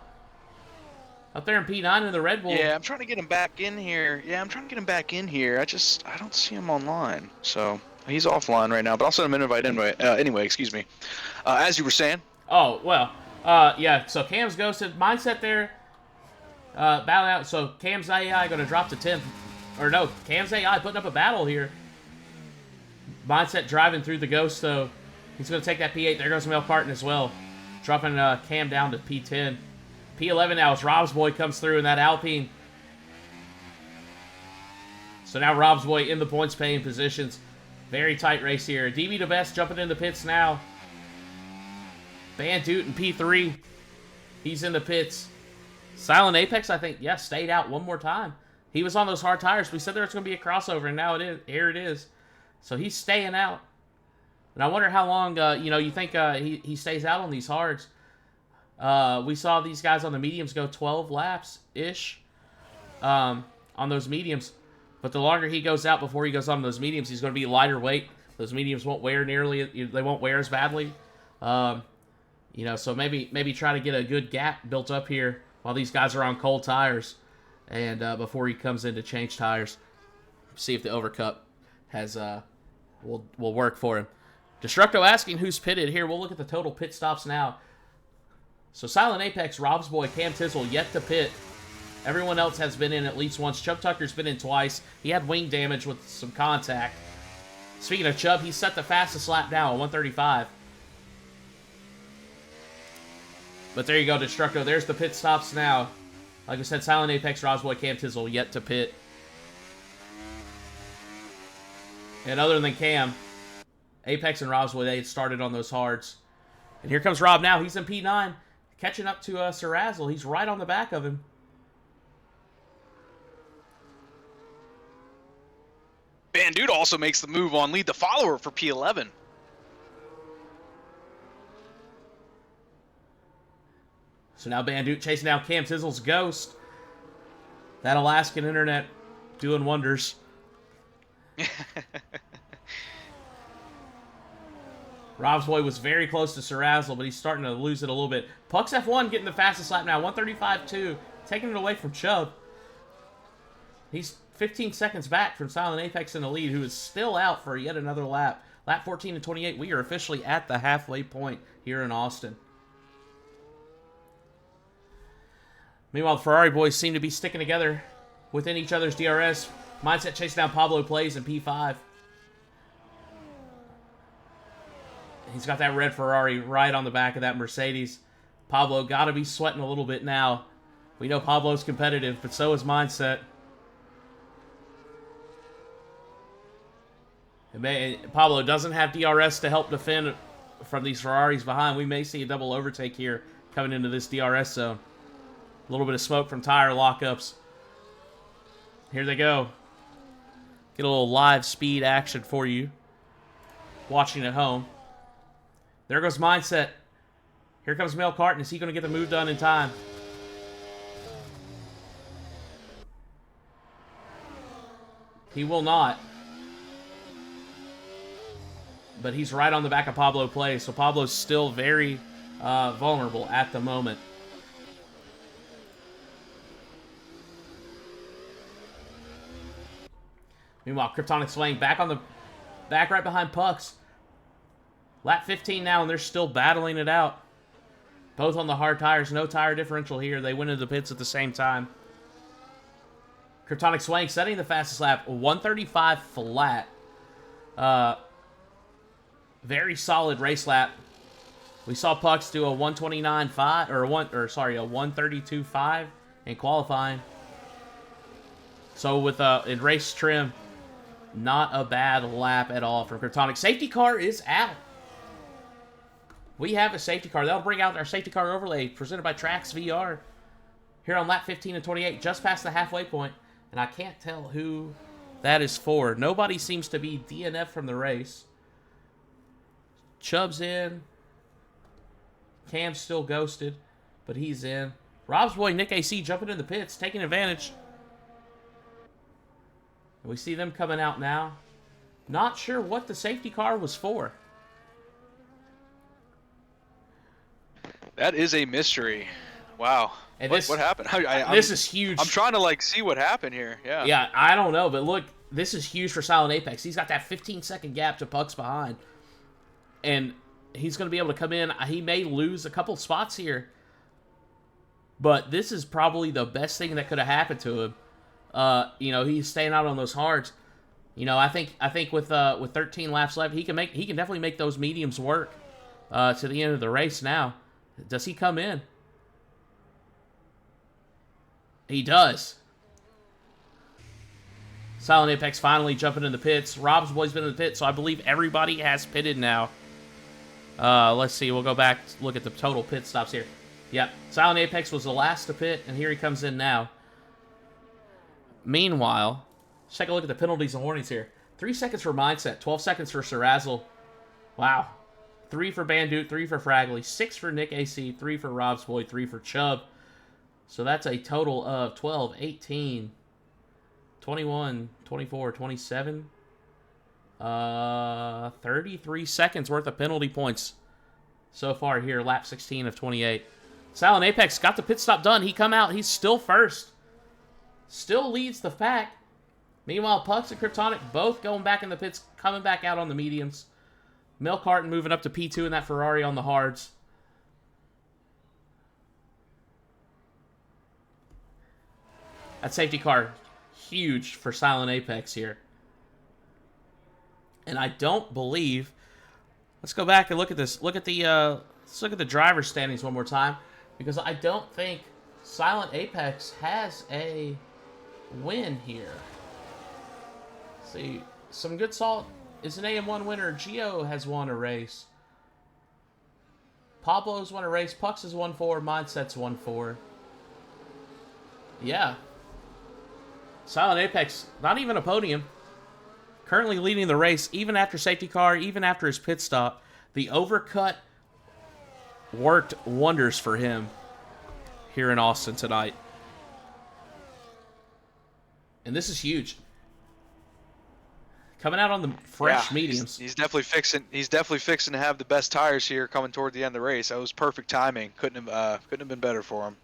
Up there in P9 in the Red Bull.
Yeah, I'm trying to get him back in here. I don't see him online. So he's offline right now, but I'll send him an invite anyway, excuse me. As you were saying.
Oh, well, yeah, so Cam's ghosted. Mindset there, battle out. So Cam's AI going to drop to 10th. Or no, Cam's AI putting up a battle here. Mindset driving through the ghost, though. He's going to take that P8. There goes Mel Carton as well. Dropping Cam down to P10. P11 now as Rob's Boy comes through in that Alpine. So now Rob's Boy in the points paying positions. Very tight race here. DB the best jumping in the pits now. Bandit in P3. He's in the pits. Silent Apex, I think, yeah, stayed out one more time. He was on those hard tires. We said there was going to be a crossover, and now it is. Here it is. So he's staying out. And I wonder how long, you think he stays out on these hards. We saw these guys on the mediums go 12 laps-ish on those mediums. But the longer he goes out before he goes on those mediums, he's going to be lighter weight. Those mediums won't wear they won't wear as badly. So maybe try to get a good gap built up here while these guys are on cold tires. And before he comes in to change tires. See if the overcup has will work for him. Destructo asking who's pitted here. We'll look at the total pit stops now. So Silent Apex, Rob's Boy, Cam Tizzle yet to pit. Everyone else has been in at least once. Chubb Tucker's been in twice. He had wing damage with some contact. Speaking of Chubb, he set the fastest lap now at 135. But there you go, Destructo. There's the pit stops now. Like I said, Silent Apex, Rob's Boy, Cam Tizzle yet to pit. And other than Cam, Apex and Rob's Boy, they had started on those hards. And here comes Rob now. He's in P9. Catching up to Sarazzle. He's right on the back of him.
Bandit also makes the move on lead the follower for P11.
So now Bandit chasing down Cam Tizzle's Ghost. That Alaskan internet doing wonders. Rob's Boy was very close to Sarazzle, but he's starting to lose it a little bit. Puck's F1 getting the fastest lap now, 135.2, taking it away from Chubb. He's 15 seconds back from Silent Apex in the lead, who is still out for yet another lap. Lap 14 and 28, we are officially at the halfway point here in Austin. Meanwhile, the Ferrari boys seem to be sticking together within each other's DRS. Mindset chasing down Pablo Plays in P5. He's got that red Ferrari right on the back of that Mercedes. Pablo got to be sweating a little bit now. We know Pablo's competitive, but so is Mindset. And Pablo doesn't have DRS to help defend from these Ferraris behind. We may see a double overtake here coming into this DRS zone. A little bit of smoke from tire lockups. Here they go. Get a little live speed action for you. Watching at home. There goes Mindset. Here comes Mel Carton. Is he going to get the move done in time? He will not. But he's right on the back of Pablo Play. So Pablo's still very vulnerable at the moment. Meanwhile, Kryptonic Swain back right behind Pucks. Lap 15 now, and they're still battling it out. Both on the hard tires. No tire differential here. They went into the pits at the same time. Kryptonic Swain setting the fastest lap. 135 flat. Very solid race lap. We saw Pucks do a 129.5 or a 132.5 in qualifying. So with in race trim, not a bad lap at all from Kryptonic. Safety car is out. We have a safety car. That'll bring out our safety car overlay presented by Trax VR here on lap 15 and 28, just past the halfway point. And I can't tell who that is for. Nobody seems to be DNF from the race. Chubb's in. Cam's still ghosted, but he's in. Rob's boy, Nick AC, jumping in the pits, taking advantage. We see them coming out now. Not sure what the safety car was for.
That is a mystery. Wow.
And
What happened?
this is huge.
I'm trying to like see what happened here. Yeah.
Yeah, I don't know, but look, this is huge for Silent Apex. He's got that 15-second gap to Puck's behind. And he's going to be able to come in. He may lose a couple spots here. But this is probably the best thing that could have happened to him. He's staying out on those hards. I think with 13 laps left, he can definitely make those mediums work to the end of the race now. Does he come in? He does. Silent Apex finally jumping in the pits. Rob's boy's been in the pit, so I believe everybody has pitted now. Let's see. We'll go back, look at the total pit stops here. Yep. Silent Apex was the last to pit, and here he comes in now. Meanwhile, let's take a look at the penalties and warnings here. 3 seconds for Mindset, 12 seconds for Sarazzle. Wow. 3 for Bandute, 3 for Fragley, 6 for Nick AC, 3 for Rob's Boy, 3 for Chubb. So that's a total of 12, 18, 21, 24, 27, 33 seconds worth of penalty points so far here, lap 16 of 28. Silent Apex got the pit stop done. He come out. He's still first. Still leads the pack. Meanwhile, Pucks and Kryptonic both going back in the pits, coming back out on the mediums. Milk Carton moving up to P2 in that Ferrari on the hards. That safety car, huge for Silent Apex here. And I don't believe... Let's go back and look at this. Let's look at the driver's standings one more time. Because I don't think Silent Apex has a win here. Let's see, some good salt is an AM1 winner. Geo has won a race. Pablo's won a race. Pucks has won 4. Mindset's won 4. Yeah. Silent Apex, not even a podium. Currently leading the race, even after safety car, even after his pit stop. The overcut worked wonders for him here in Austin tonight. And this is huge. Coming out on the fresh mediums.
He's definitely fixing to have the best tires here coming toward the end of the race. That was perfect timing. Couldn't have been better for him.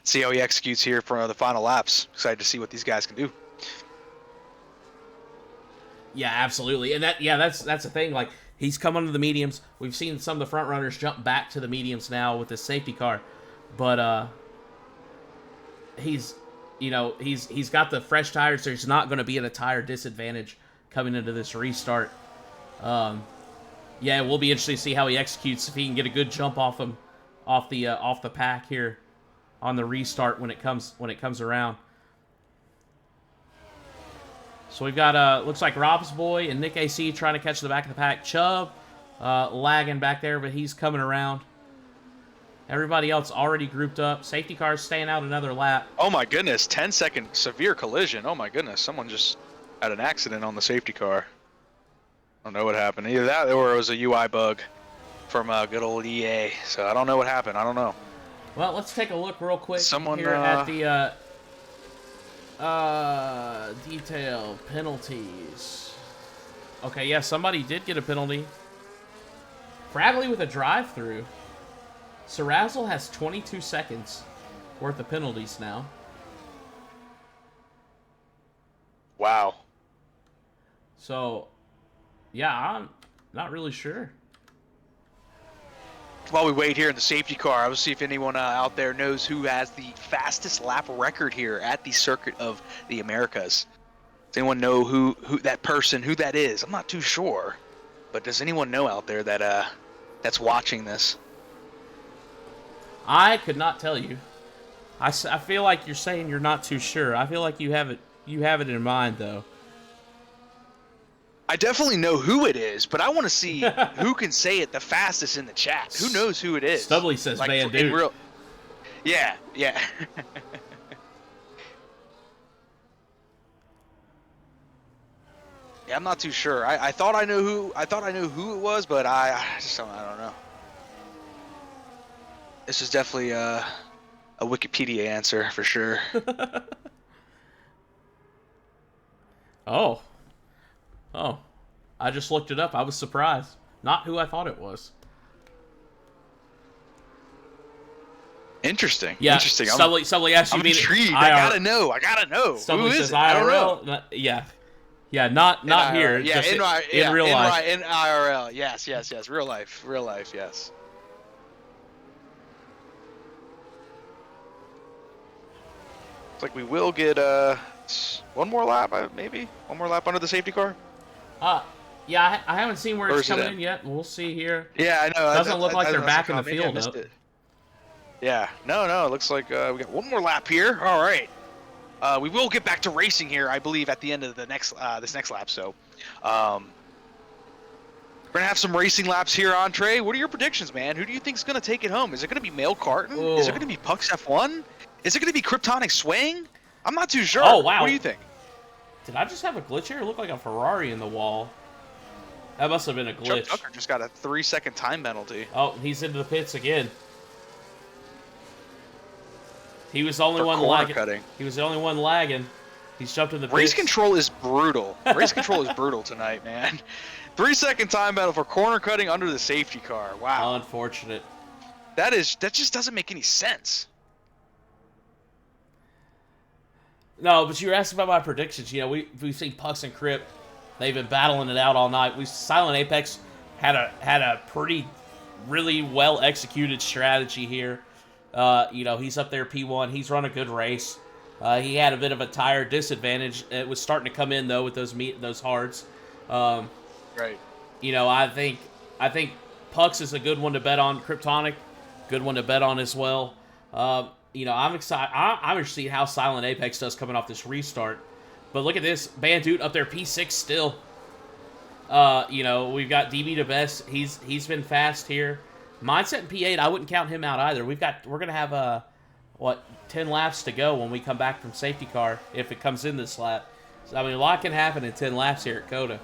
See how he executes here for the final laps. Excited to see what these guys can do.
Yeah, absolutely. And that's the thing. Like, he's come onto the mediums. We've seen some of the front runners jump back to the mediums now with the safety car. But he's got the fresh tires, so he's not going to be at a tire disadvantage coming into this restart. Yeah, it will be interesting to see how he executes, if he can get a good jump off him, off the pack here on the restart when it comes around. So we've got looks like Rob's Boy and Nick AC trying to catch the back of the pack. Chubb lagging back there, but he's coming around. Everybody else already grouped up. Safety car's staying out another lap.
Oh my goodness, 10-second severe collision. Oh my goodness, someone just had an accident on the safety car. I don't know what happened. Either that or it was a UI bug from good old EA. So I don't know what happened. I don't know.
Well, let's take a look real quick
here
at the detail penalties. Okay, yeah, somebody did get a penalty. Fragley with a drive-through. Sarazzle has 22 seconds worth of penalties now.
Wow.
So, yeah, I'm not really sure.
While we wait here in the safety car, I will see if anyone out there knows who has the fastest lap record here at the Circuit of the Americas. Does anyone know who that person, who that is? I'm not too sure. But does anyone know out there that that's watching this?
I could not tell you. I feel like you're saying you're not too sure. I feel like you have it in mind, though.
I definitely know who it is, but I want to see who can say it the fastest in the chat. Who knows who it is?
Stubbly says Van Dude.
Yeah, yeah. Yeah, I'm not too sure. I thought I knew who it was, but I don't know. This is definitely a Wikipedia answer for sure.
Oh, I just looked it up. I was surprised. Not who I thought it was.
Interesting.
Yeah,
Interesting.
somebody asked you.
I'm intrigued. I gotta know. Who is it? I don't know.
Yeah, yeah, not here.
Yeah,
just in real life.
In IRL. Yes. Real life. Yes. It's like we will get one more lap, maybe one more lap under the safety car.
Yeah, I haven't seen where it's coming in yet. We'll see here.
Yeah, I know.
Doesn't look like they're back in the field though.
Yeah, no. It looks like we got one more lap here. All right. We will get back to racing here, I believe, at the end of the next this next lap. So, we're gonna have some racing laps here, Entree. What are your predictions, man? Who do you think is gonna take it home? Is it gonna be Mail Carton?
Ooh.
Is it gonna be Pucks F1? Is it gonna be Kryptonic Swing? I'm not too sure.
Oh wow.
What do you think?
Did I just have a glitch here? It looked like a Ferrari in the wall. That must have been a glitch.
Chuck Tucker just got a 3-second time penalty.
Oh, he's into the pits again. He was the only one lagging.
Cutting.
He was the only one lagging. He's jumped in the pits.
Race control is brutal. Race control is brutal tonight, man. 3-second time battle for corner cutting under the safety car. Wow.
Unfortunate.
That just doesn't make any sense.
No, but you were asking about my predictions. You know, we've seen Pucks and Crypt. They've been battling it out all night. Silent Apex had a pretty, really well executed strategy here. You know, he's up there P1. He's run a good race. He had a bit of a tire disadvantage. It was starting to come in though with those hards.
Right.
You know, I think Pucks is a good one to bet on. Kryptonic, good one to bet on as well. You know, I'm excited. I'm interested to see how Silent Apex does coming off this restart. But look at this. Bandute up there, P6 still. You know, we've got DB to best. He's been fast here. Mindset in P8, I wouldn't count him out either. We're going to have, 10 laps to go when we come back from safety car, if it comes in this lap. So, I mean, a lot can happen in 10 laps here at COTA.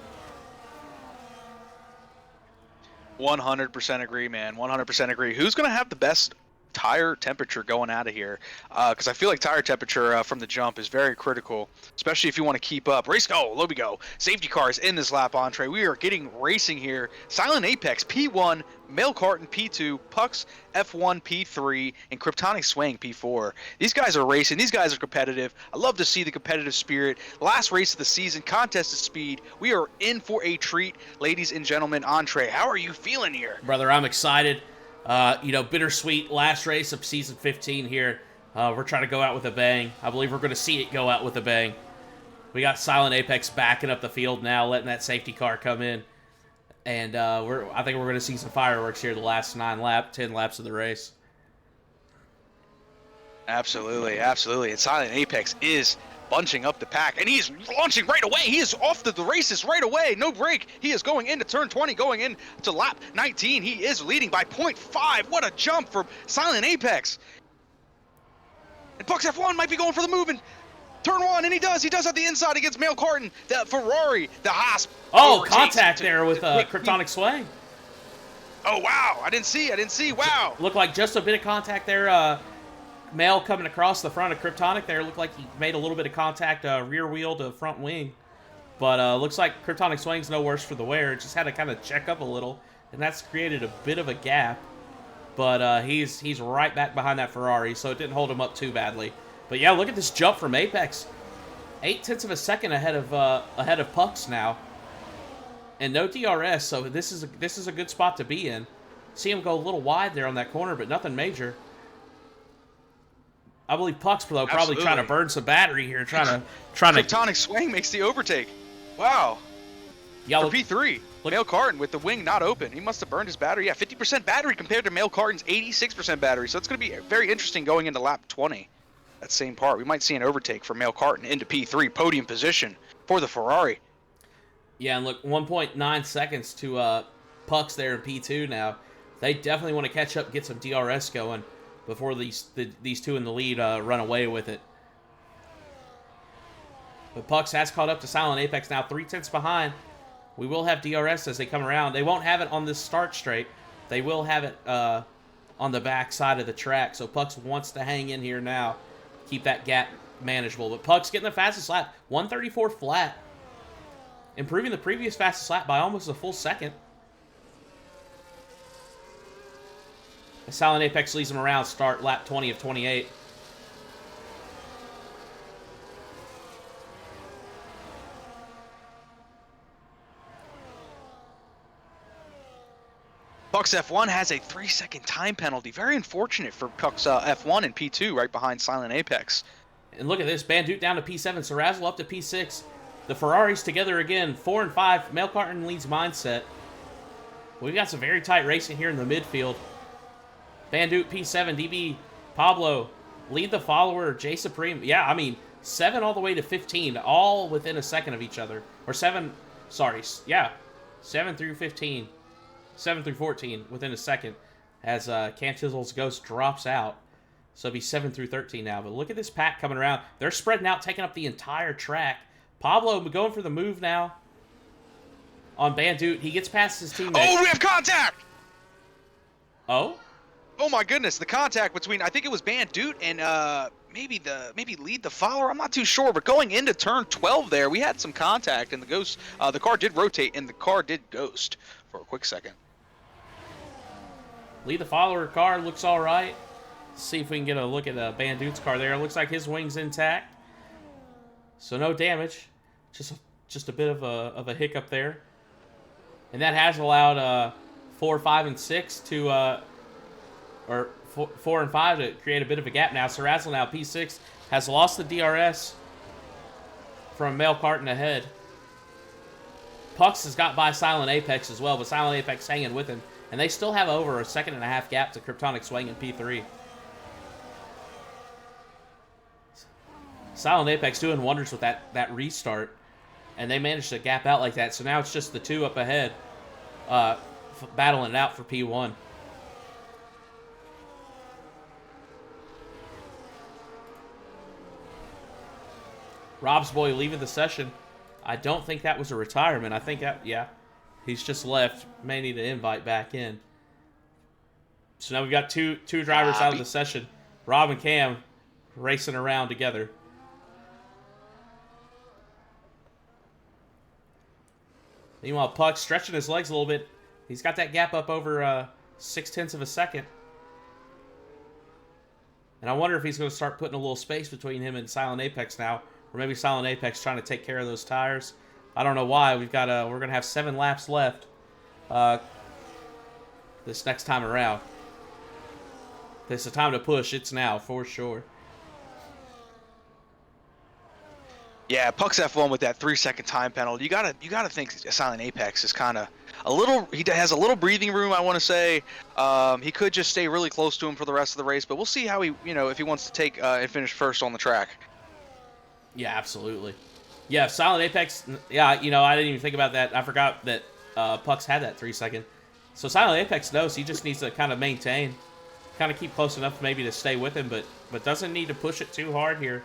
100% agree, man. 100% agree. Who's going to have the best tire temperature going out of here? Because I feel like tire temperature from the jump is very critical, especially if you want to keep up. Race, there we go. Safety cars in this lap, Entree. We are getting racing here. Silent Apex P1, Mail Carton P2, Pucks F1 P3, and Kryptonic Swing P4. These guys are racing. These guys are competitive. I love to see the competitive spirit. Last race of the season, contested speed. We are in for a treat, ladies and gentlemen. Entree, how are you feeling here?
Brother, I'm excited. You know, bittersweet last race of season 15 here. We're trying to go out with a bang. I believe we're going to see it go out with a bang. We got Silent Apex backing up the field now, letting that safety car come in. And I think we're going to see some fireworks here the last 10 laps of the race.
Absolutely. And Silent Apex is bunching up the pack, and he's launching right away. He is off the races right away. No break. He is going into turn 20, going into lap 19. He is leading by 0.5. What a jump from Silent Apex. And Pucks F1 might be going for the move in turn 1, and he does have the inside against Mail Carton. The Ferrari, the Haas.
Oh, contact there with Kryptonic Swing.
Oh, wow. I didn't see. Wow.
Looked like just a bit of contact there. Mail coming across the front of Kryptonic there. Looked like he made a little bit of contact rear wheel to front wing. But looks like Kryptonic Swing's no worse for the wear. Just had to kind of check up a little, and that's created a bit of a gap. But he's right back behind that Ferrari, so it didn't hold him up too badly. But yeah, look at this jump from Apex. 0.8 of a second ahead of Pucks now. And no DRS, so this is a good spot to be in. See him go a little wide there on that corner, but nothing major. I believe Pucks, though, probably trying to burn some battery here, trying to.
Kryptonic Swing makes the overtake. Wow.
Yeah,
for P3, Mail Carton with the wing not open. He must have burned his battery. Yeah, 50% battery compared to Mail Carton's 86% battery. So it's going to be very interesting going into lap 20. That same part, we might see an overtake for Mail Carton into P3, podium position for the Ferrari.
Yeah, and look, 1.9 seconds to Pucks there in P2 now. They definitely want to catch up, get some DRS going before these two in the lead run away with it. But Pucks has caught up to Silent Apex now, 0.3 behind. We will have DRS as they come around. They won't have it on this start straight. They will have it on the back side of the track. So Pucks wants to hang in here now, keep that gap manageable. But Pucks getting the fastest lap, 134 flat, improving the previous fastest lap by almost a full second. Silent Apex leads him around, start lap 20 of 28.
Puck's F1 has a 3-second time penalty. Very unfortunate for Puck's F1 and P2 right behind Silent Apex.
And look at this. Bandute down to P7. Sarazzle up to P6. The Ferraris together again. 4 and 5. Mail Carton leads Mindset. We've got some very tight racing here in the midfield. Bandute P7. DB Pablo lead the follower. J Supreme. Yeah, I mean, 7 all the way to 15. All within a second of each other. Or 7. Sorry. Yeah. 7 through 15. 7 through 14 within a second as Cantizzle's Ghost drops out. So it'll be 7 through 13 now. But look at this pack coming around. They're spreading out, taking up the entire track. Pablo going for the move now on Bandute. He gets past his teammate.
Oh, we have contact!
Oh?
Oh my goodness, the contact between, I think it was Bandute and maybe lead the follower. I'm not too sure, but going into turn 12 there, we had some contact and the Ghost, the car did rotate and the car did ghost for a quick second.
Lead the follower car looks all right. Let's see if we can get a look at Bandute's car there. It looks like his wing's intact. So no damage. Just a bit of a hiccup there. And that has allowed 4, 5, and 6 to, or 4 and 5 to create a bit of a gap now. Sarazzle now, P6, has lost the DRS from Mail Carton ahead. Pucks has got by Silent Apex as well, but Silent Apex hanging with him. And they still have over a 1.5 second gap to Kryptonic Swing in P3. Silent Apex doing wonders with that restart. And they managed to gap out like that. So now it's just the 2 up ahead battling it out for P1. Rob's boy leaving the session. I don't think that was a retirement. I think that, yeah. He's just left. May need to invite back in. So now we've got two drivers out of the session. Rob and Cam racing around together. Meanwhile, Puck stretching his legs a little bit. He's got that gap up over 0.6 of a second. And I wonder if he's going to start putting a little space between him and Silent Apex now. Or maybe Silent Apex trying to take care of those tires. I don't know why. We're going to have 7 laps left this next time around. If it's the time to push, it's now for sure.
Yeah, Puck's F1 with that 3-second time penalty. You gotta think Silent Apex is kind of a little. He has a little breathing room, I want to say. He could just stay really close to him for the rest of the race, but we'll see how he, if he wants to take and finish first on the track.
Yeah, absolutely. Yeah, Silent Apex. Yeah, I didn't even think about that. I forgot that Pucks had that 3-second. So Silent Apex knows he just needs to kind of maintain, kind of keep close enough maybe to stay with him, but doesn't need to push it too hard here.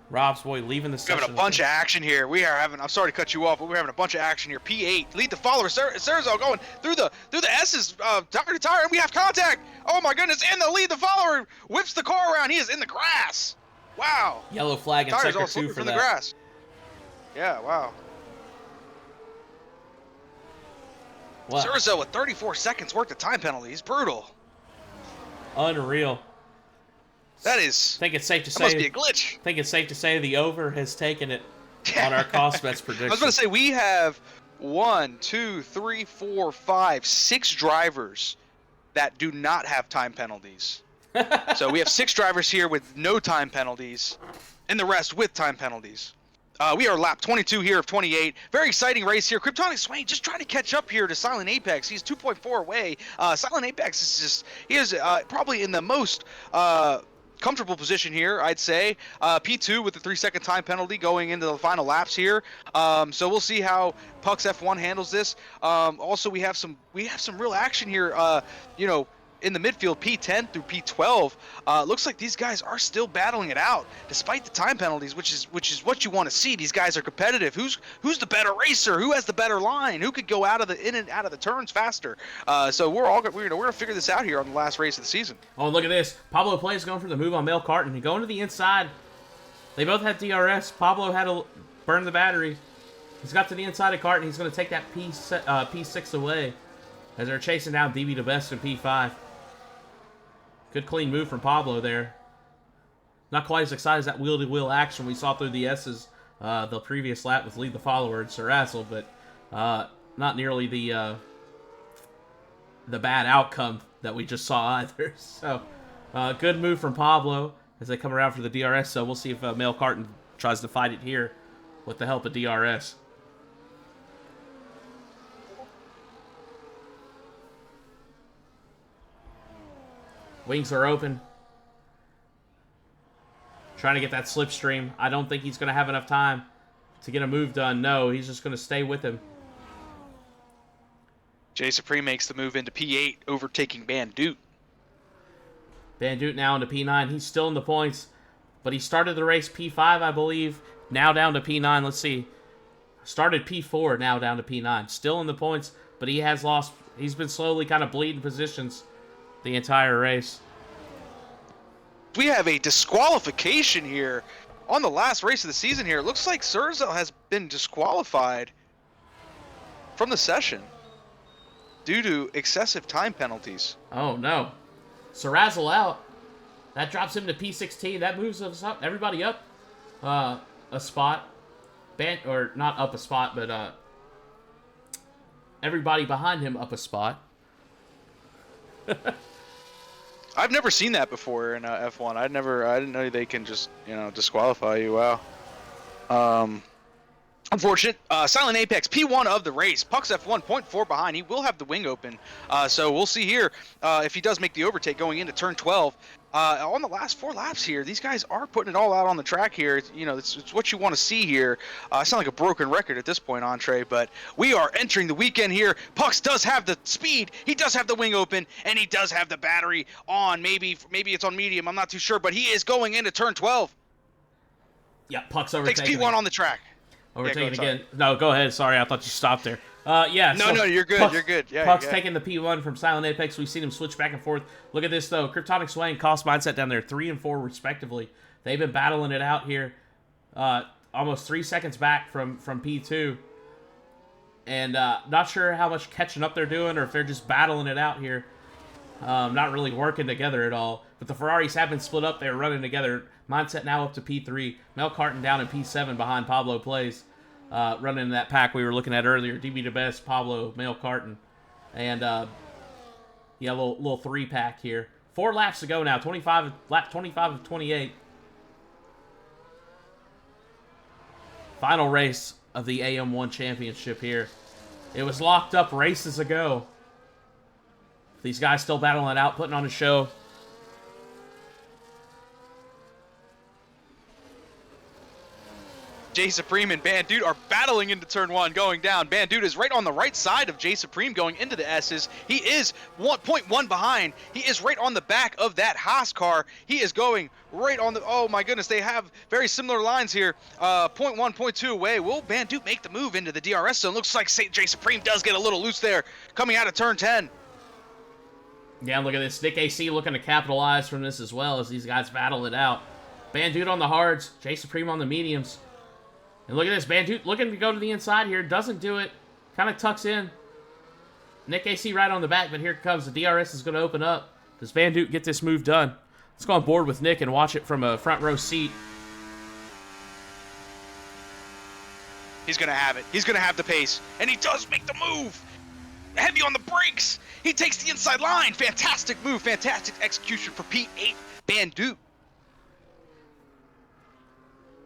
Rob's boy leaving the session.
We're having a bunch of action here. I'm sorry to cut you off, but we're having a bunch of action here. P8, lead the follower. Serzo going through the S's, tire to tire, and we have contact. Oh my goodness, and the lead the follower whips the car around. He is in the grass. Wow.
Yellow flag in
Tires
sector
all
2 for
from
that.
the grass. Yeah, wow.
What?
Serzo with 34 seconds worth of time penalty. He's brutal.
Unreal.
That is.
I think it's safe to say.
Must be a glitch.
I think it's safe to say the over has taken it on our cost bets prediction.
I was going to say we have 1, 2, 3, 4, 5, 6 drivers that do not have time penalties. So we have 6 drivers here with no time penalties, and the rest with time penalties. We are lap 22 here of 28. Very exciting race here. Kryptonic Swain just trying to catch up here to Silent Apex. He's 2.4 away. Silent Apex is probably in the most comfortable position here, I'd say. P2 with the 3-second time penalty going into the final laps here. So we'll see how Puck's F1 handles this. Also, we have some real action here. In the midfield, P10 through P12. Looks like these guys are still battling it out despite the time penalties, which is what you want to see. These guys are competitive. Who's the better racer? Who has the better line? Who could go in and out of the turns faster? So we're gonna figure this out here on the last race of the season.
Oh, look at this. Pablo Play is going for the move on Mail Carton. He going to the inside. They both had DRS. Pablo had to burn the battery. He's got to the inside of Carton. He's going to take that P6 away. as they're chasing down DB the Best in P5. Good clean move from Pablo there. Not quite as excited as that wheel-to-wheel action we saw through the S's the previous lap with Lead the Follower and Sir Razzle, but not nearly the bad outcome that we just saw either. So, good move from Pablo as they come around for the DRS. So we'll see if Mel Carton tries to fight it here with the help of DRS. Wings are open. Trying to get that slipstream. I don't think he's going to have enough time to get a move done. No, he's just going to stay with him.
Jay Supreme makes the move into P8, overtaking Bandute.
Bandute now into P9. He's still in the points, but he started the race P5, I believe. Now down to P9. Let's see. Started P4, now down to P9. Still in the points, but he has lost. He's been slowly kind of bleeding positions the entire race.
We have a disqualification here on the last race of the season here. It looks like Surzel has been disqualified from the session due to excessive time penalties.
Oh, no. Sarazzle out. That drops him to P16. That moves us up, everybody up a spot. Or not up a spot, but everybody behind him up a spot.
I've never seen that before in F1. I didn't know they can just, disqualify you. Wow. Unfortunate. Silent Apex, P1 of the race. Puck's F1, 0.4 behind. He will have the wing open. So we'll see here if he does make the overtake going into turn 12. On the last 4 laps here, these guys are putting it all out on the track here. It's what you want to see here. I sound like a broken record at this point, Entree, but we are entering the weekend here. Pucks does have the speed. He does have the wing open, and he does have the battery on. Maybe it's on medium. I'm not too sure, but he is going into turn 12.
Yeah, Puck's overtaking.
Takes P1 on the track.
Overtaking again. No, go ahead. Sorry, I thought you stopped there. Yeah.
No, you're good.
Puck's,
you're good. Yeah.
Puck's taking the P1 from Silent Apex. We've seen him switch back and forth. Look at this, though. Kryptonic Sway and Cost Mindset down there, 3 and 4 respectively. They've been battling it out here. Almost 3 seconds back from P2. And not sure how much catching up they're doing or if they're just battling it out here. Not really working together at all. But the Ferraris have been split up. They're running together. Mindset now up to P3. Mel Carton down in P7 behind Pablo Plays. Running in that pack we were looking at earlier. DB the Best, Pablo, Mel Carton. And, yeah, little 3-pack here. 4 laps to go now. Lap 25 of 28. Final race of the AM1 championship here. It was locked up races ago. These guys still battling it out, putting on a show.
Jay Supreme and Bandute are battling into turn 1, going down. Bandute is right on the right side of Jay Supreme going into the S's. He is 1.1 behind. He is right on the back of that Haas car. He is going right on the... Oh, my goodness. They have very similar lines here. 0.1, 0.2 away. Will Bandute make the move into the DRS zone? Looks like Jay Supreme does get a little loose there coming out of turn 10.
Yeah, look at this. Nick AC looking to capitalize from this as well as these guys battle it out. Bandute on the hards. Jay Supreme on the mediums. And look at this, Bandute looking to go to the inside here. Doesn't do it. Kind of tucks in. Nick AC right on the back, but here it comes. The DRS is going to open up. Does Bandute get this move done? Let's go on board with Nick and watch it from a front row seat.
He's going to have it. He's going to have the pace. And he does make the move. Heavy on the brakes. He takes the inside line. Fantastic move. Fantastic execution for P8 Bandute.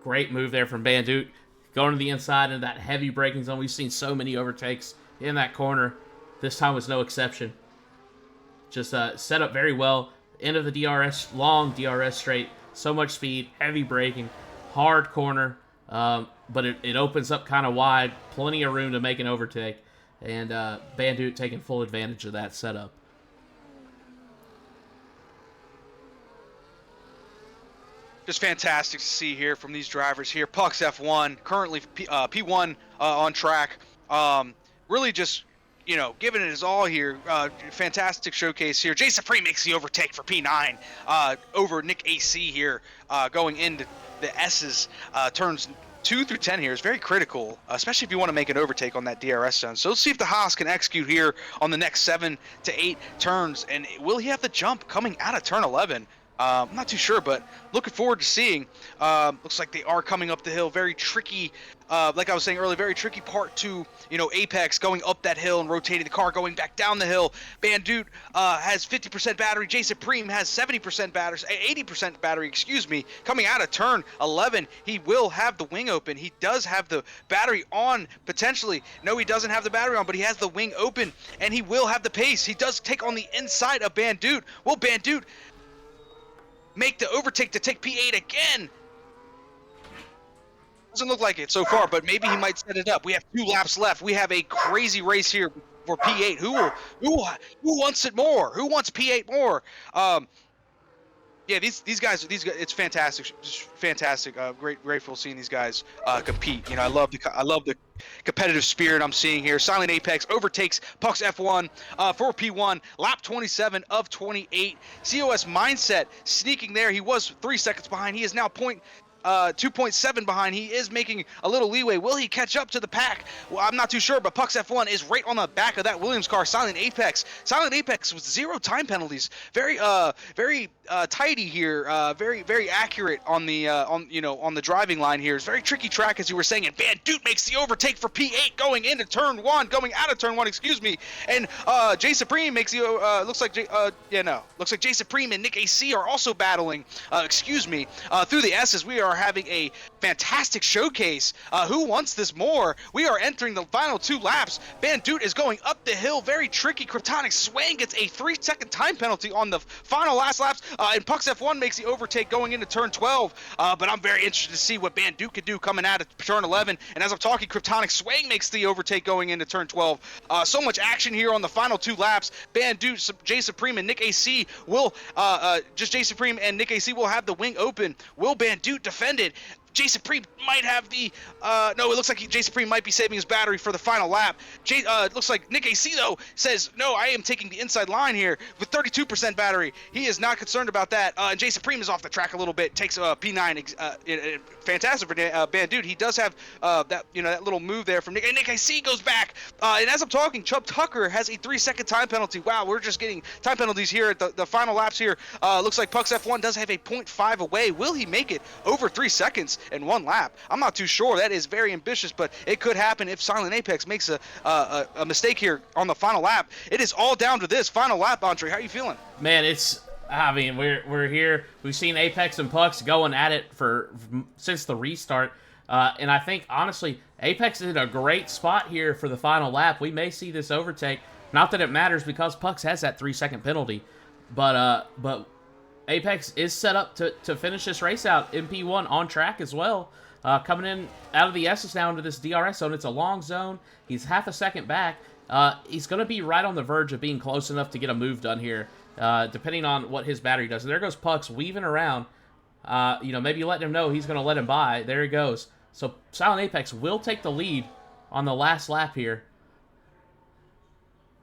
Great move there from Bandute. Going to the inside into that heavy braking zone. We've seen so many overtakes in that corner. This time was no exception. Just set up very well. End of the DRS, long DRS straight. So much speed, heavy braking, hard corner. But it opens up kind of wide. Plenty of room to make an overtake. And Bandute taking full advantage of that setup.
Just fantastic to see here from these drivers here. Puck's F1, currently P1 on track. Really just, giving it his all here. Fantastic showcase here. Jay Supreme makes the overtake for P9 over Nick AC here, going into the S's. Turns 2 through 10 here is very critical, especially if you want to make an overtake on that DRS zone. So let's see if the Haas can execute here on the next 7 to 8 turns. And will he have the jump coming out of turn 11? I'm not too sure, but looking forward to seeing. Looks like they are coming up the hill. Very tricky, like I was saying earlier, very tricky part to, Apex, going up that hill and rotating the car, going back down the hill. Bandute has 50% battery. J Supreme has 70% battery, 80% battery, excuse me. Coming out of turn 11, he will have the wing open. He does have the battery on, potentially. No, he doesn't have the battery on, but he has the wing open, and he will have the pace. He does take on the inside of Bandute. Will Bandute make the overtake to take P8 again? Doesn't look like it so far, but maybe he might set it up. We have 2 laps left. We have a crazy race here for P8. Who wants it more? Who wants P8 more? Yeah, these guys, it's fantastic, just fantastic. Grateful seeing these guys compete. I love the competitive spirit I'm seeing here. Silent Apex overtakes Puck's F1 for P1, lap 27 of 28. COS Mindset sneaking there. He was 3 seconds behind. He is now 2.7 behind. He is making a little leeway. Will he catch up to the pack? Well, I'm not too sure, but Puck's F1 is right on the back of that Williams car. Silent Apex with 0 time penalties. Very tidy here. Very accurate on the on the driving line here. It's a very tricky track, as you were saying. And Bandute makes the overtake for P8 going into turn 1, going out of turn 1, excuse me. And J Supreme makes the looks like J Supreme and Nick AC are also battling. Through the S's. We are having a fantastic showcase. Who wants this more? We are entering the final 2 laps. Bandute is going up the hill. Very tricky. Kryptonic Swang gets a 3-second time penalty on the final last laps. And Puck's F1 makes the overtake going into turn 12. But I'm very interested to see what Bandute could do coming out of turn 11. And as I'm talking, Kryptonic Swang makes the overtake going into turn 12. So much action here on the final 2 laps. Bandute, J Supreme, and Nick AC will J Supreme and Nick AC will have the wing open. Will Bandute defend it? J Supreme might have the no, it looks like J Supreme might be saving his battery for the final lap. It looks like Nick AC though says, no, I am taking the inside line here with 32% battery. He is not concerned about that. And J Supreme is off the track a little bit, takes P9. Fantastic for Bandute. He does have that little move there from Nick. And Nick AC goes back. And as I'm talking, Chubb Tucker has a 3-second time penalty. Wow, we're just getting time penalties here at the final laps here. Looks like Puck's F1 does have a 0.5 away. Will he make it over 3 seconds in 1 lap? I'm not too sure. That is very ambitious, but it could happen if Silent Apex makes a mistake here on the final lap. It is all down to this final lap, Andre. How are you feeling?
Man, we're here. We've seen Apex and Pucks going at it since the restart. And I think, honestly, Apex is in a great spot here for the final lap. We may see this overtake. Not that it matters because Pucks has that 3-second penalty. But Apex is set up to finish this race out in P1 on track as well. Coming in out of the S's now into this DRS zone. It's a long zone. He's half a second back. He's going to be right on the verge of being close enough to get a move done here, depending on what his battery does. And there goes Pucks weaving around. Maybe letting him know he's going to let him by. There he goes. So Silent Apex will take the lead on the last lap here.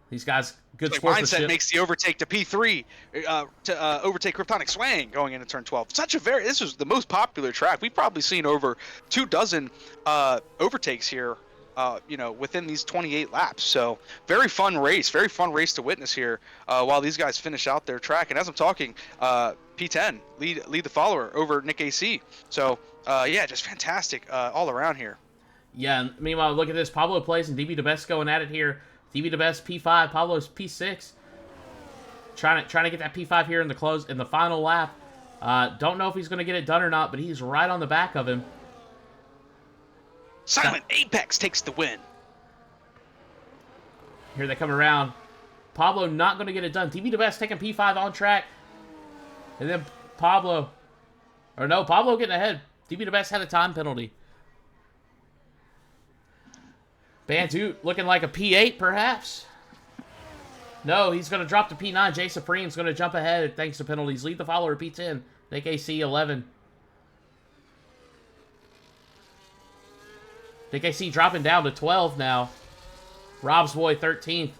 These guys, good sportsmanship.
Mindset makes the overtake to P3 to overtake Kryptonic Swang going into turn 12. This was the most popular track. We've probably seen over 24 overtakes here, within these 28 laps. So very fun race to witness here while these guys finish out their track. And as I'm talking, P10 lead the follower over Nick AC. So just fantastic all around here.
Yeah. And meanwhile, look at this. Pablo Plays and DB DeBest going at it here. DB DeBest P5, Pablo's P6. Trying to get that P5 here in the final lap. Don't know if he's going to get it done or not, but he's right on the back of him.
Silent Apex takes the win.
Here they come around. Pablo not going to get it done. DB DeBest taking P5 on track. And then Pablo getting ahead. DB DeBest had a time penalty. Bandute looking like a P8, perhaps? No, he's going to drop to P9. J Supreme's going to jump ahead thanks to penalties. Lead the follower, P10. Nick AC, 11. Nick AC dropping down to 12 now. Rob's Boy, 13th.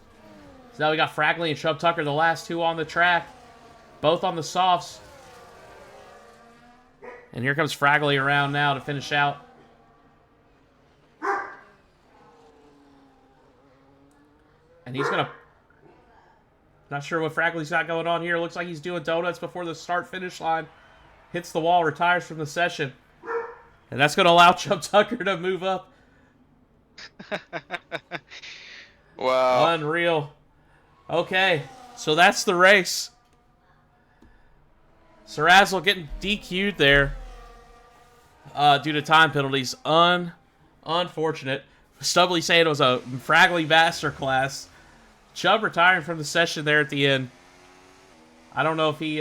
So now we got Fragley and Chubb Tucker, the last 2 on the track. Both on the softs. And here comes Fragley around now to finish out. And he's going to... Not sure what Fragley's got going on here. Looks like he's doing donuts before the start-finish line. Hits the wall, retires from the session. And that's going to allow Chubb Tucker to move up.
Wow.
Unreal. Okay, so that's the race. Sarazel getting DQ'd there due to time penalties. Unfortunate. Stubbly saying it was a Fragley masterclass. Chubb retiring from the session there at the end. I don't know if he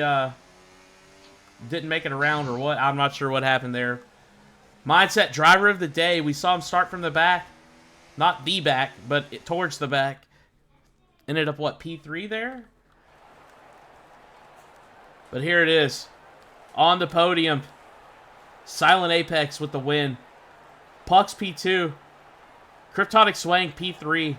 didn't make it around or what. I'm not sure what happened there. Mindset driver of the day. We saw him start from the back. Not the back, but towards the back. Ended up, what, P3 there? But here it is. On the podium. Silent Apex with the win. Pucks P2. Kryptonic Swang P3.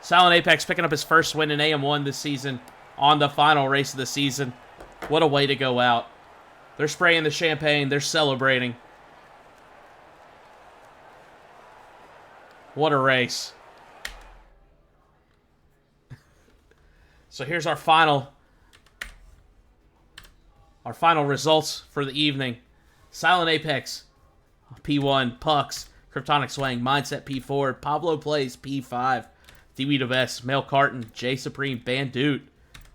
Silent Apex picking up his first win in AM1 this season on the final race of the season. What a way to go out. They're spraying the champagne. They're celebrating. What a race. So here's our final results for the evening. Silent Apex, P1, Pucks, Kryptonic Swang, Mindset P4, Pablo Plays P5, DB DeVest, Mel Carton, J Supreme, Bandoot,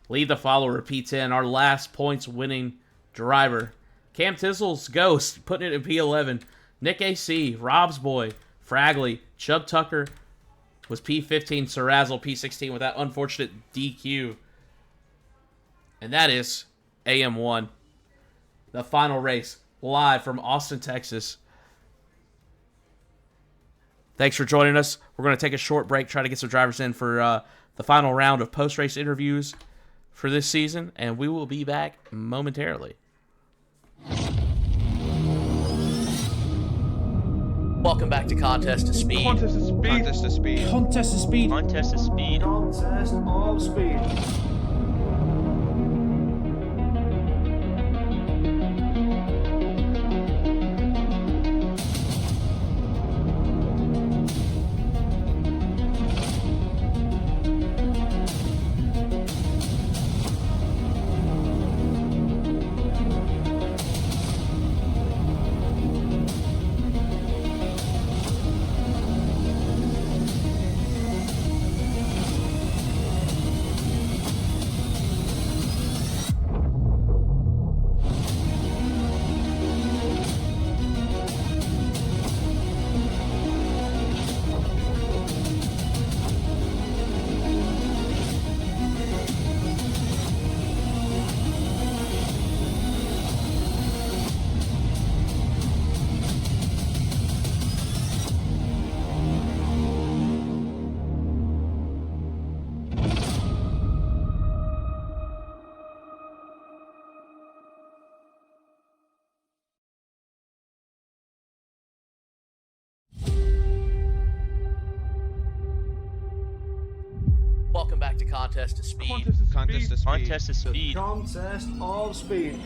Lead the Follower P10, our last points winning driver. Cam Tizzle's Ghost, putting it in P11. Nick AC, Rob's Boy, Fragley, Chubb Tucker was P15, Sarazel P16 with that unfortunate DQ. And that is AM1. The final race, live from Austin, Texas. Thanks for joining us. We're going to take a short break, try to get some drivers in for the final round of post-race interviews for this season, and we will be back momentarily. Welcome back to Contest to Speed.
Contest of speed.
Contest of speed.
Contest of speed.
Contest of speed.
Contest of speed.
Welcome back to Contest to Speed.
Contest of speed.
Contest of speed.
Contest of speed.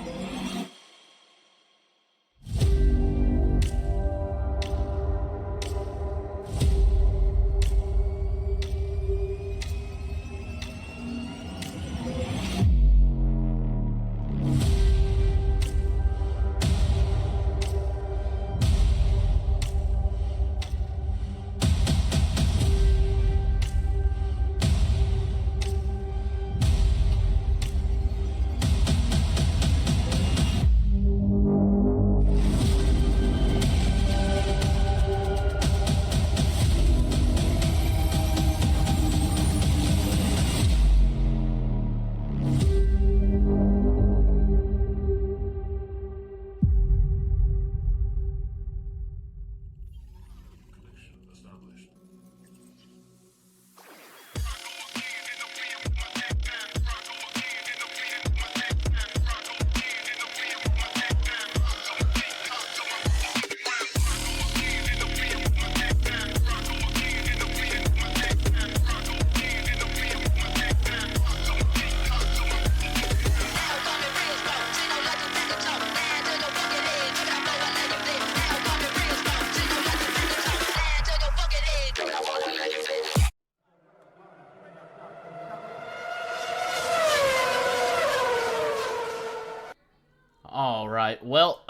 right. Well,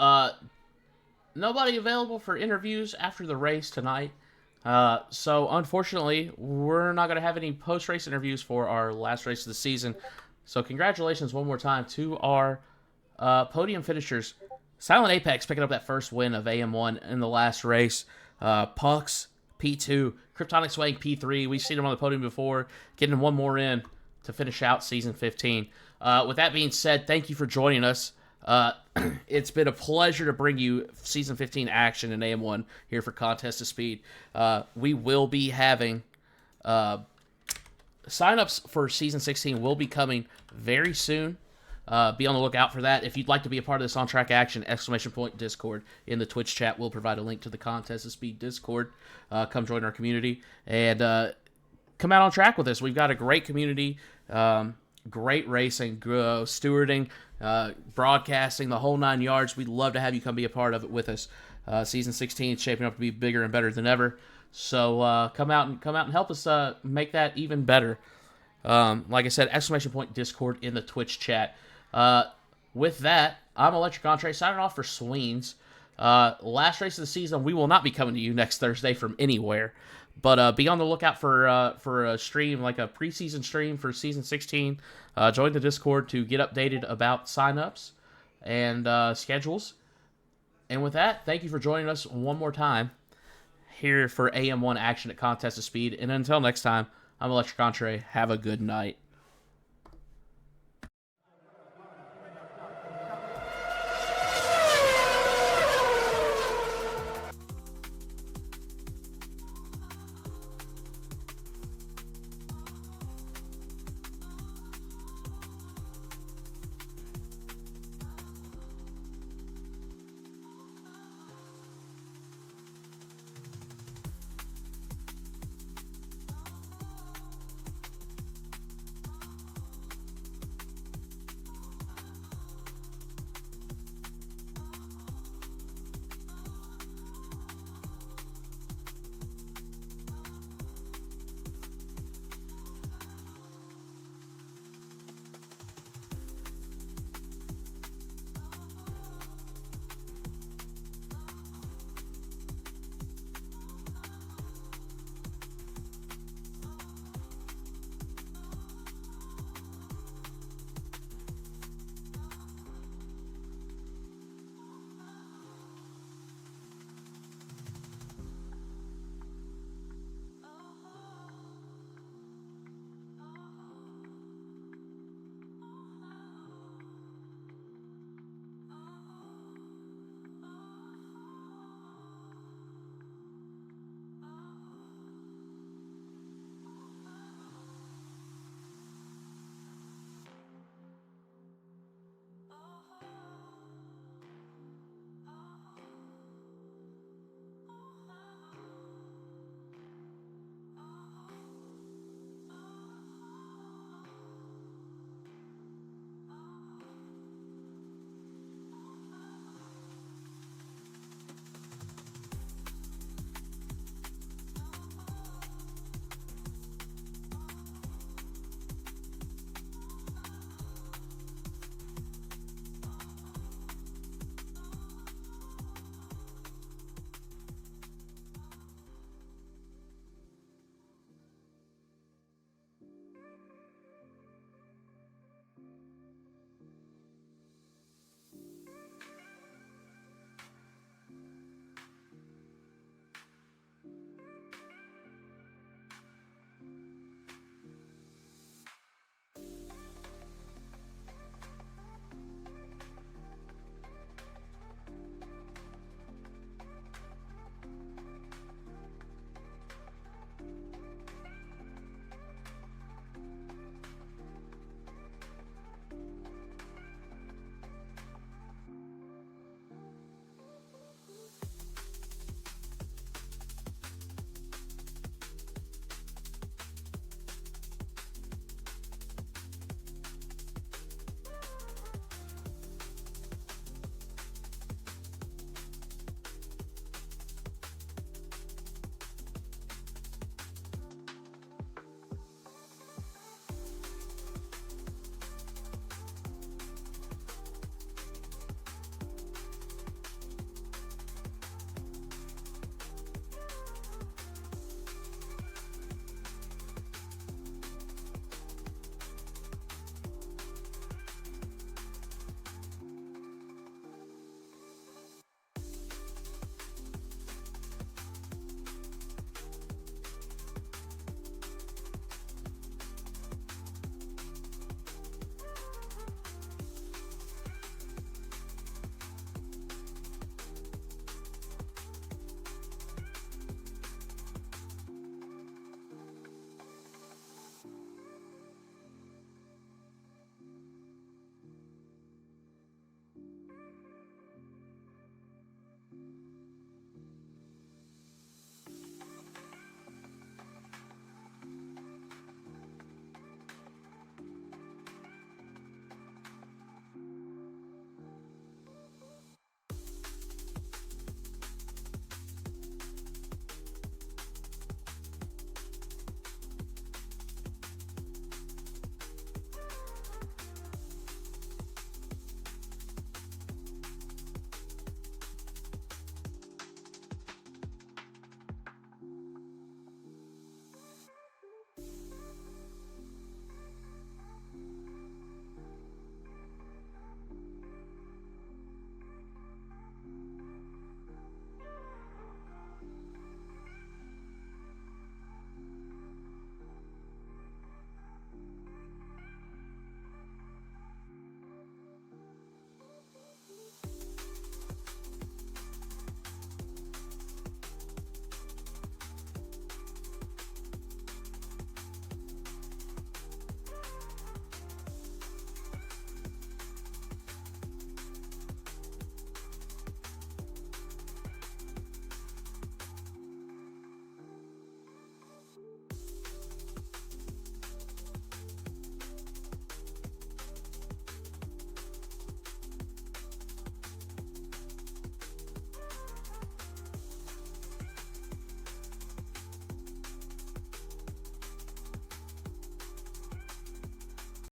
nobody available for interviews after the race tonight. So unfortunately, we're not going to have any post-race interviews for our last race of the season. So congratulations one more time to our podium finishers. Silent Apex picking up that first win of AM1 in the last race. Pucks, P2. Kryptonic Swaying, P3. We've seen him on the podium before. Getting one more in to finish out Season 15. With that being said, thank you for joining us. It's been a pleasure to bring you Season 15 action in AM1 here for Contest of Speed. We will be having sign-ups for Season 16 will be coming very soon. Be on the lookout for that. If you'd like to be a part of this on-track action, ! Discord in the Twitch chat. We'll provide a link to the Contest of Speed Discord. Come join our community and come out on track with us. We've got a great community, great racing, stewarding, broadcasting, the whole 9 yards. We'd love to have you come be a part of it with us. Season 16 is shaping up to be bigger and better than ever. So come out and help us make that even better. Like I said, ! Discord in the Twitch chat. With that, I'm Electric Entree signing off for Sweens. Last race of the season, we will not be coming to you next Thursday from anywhere. But be on the lookout for a stream, like a preseason stream for Season 16. Join the Discord to get updated about signups and schedules. And with that, thank you for joining us one more time here for AM1 action at Contest of Speed. And until next time, I'm Electric Entree. Have a good night.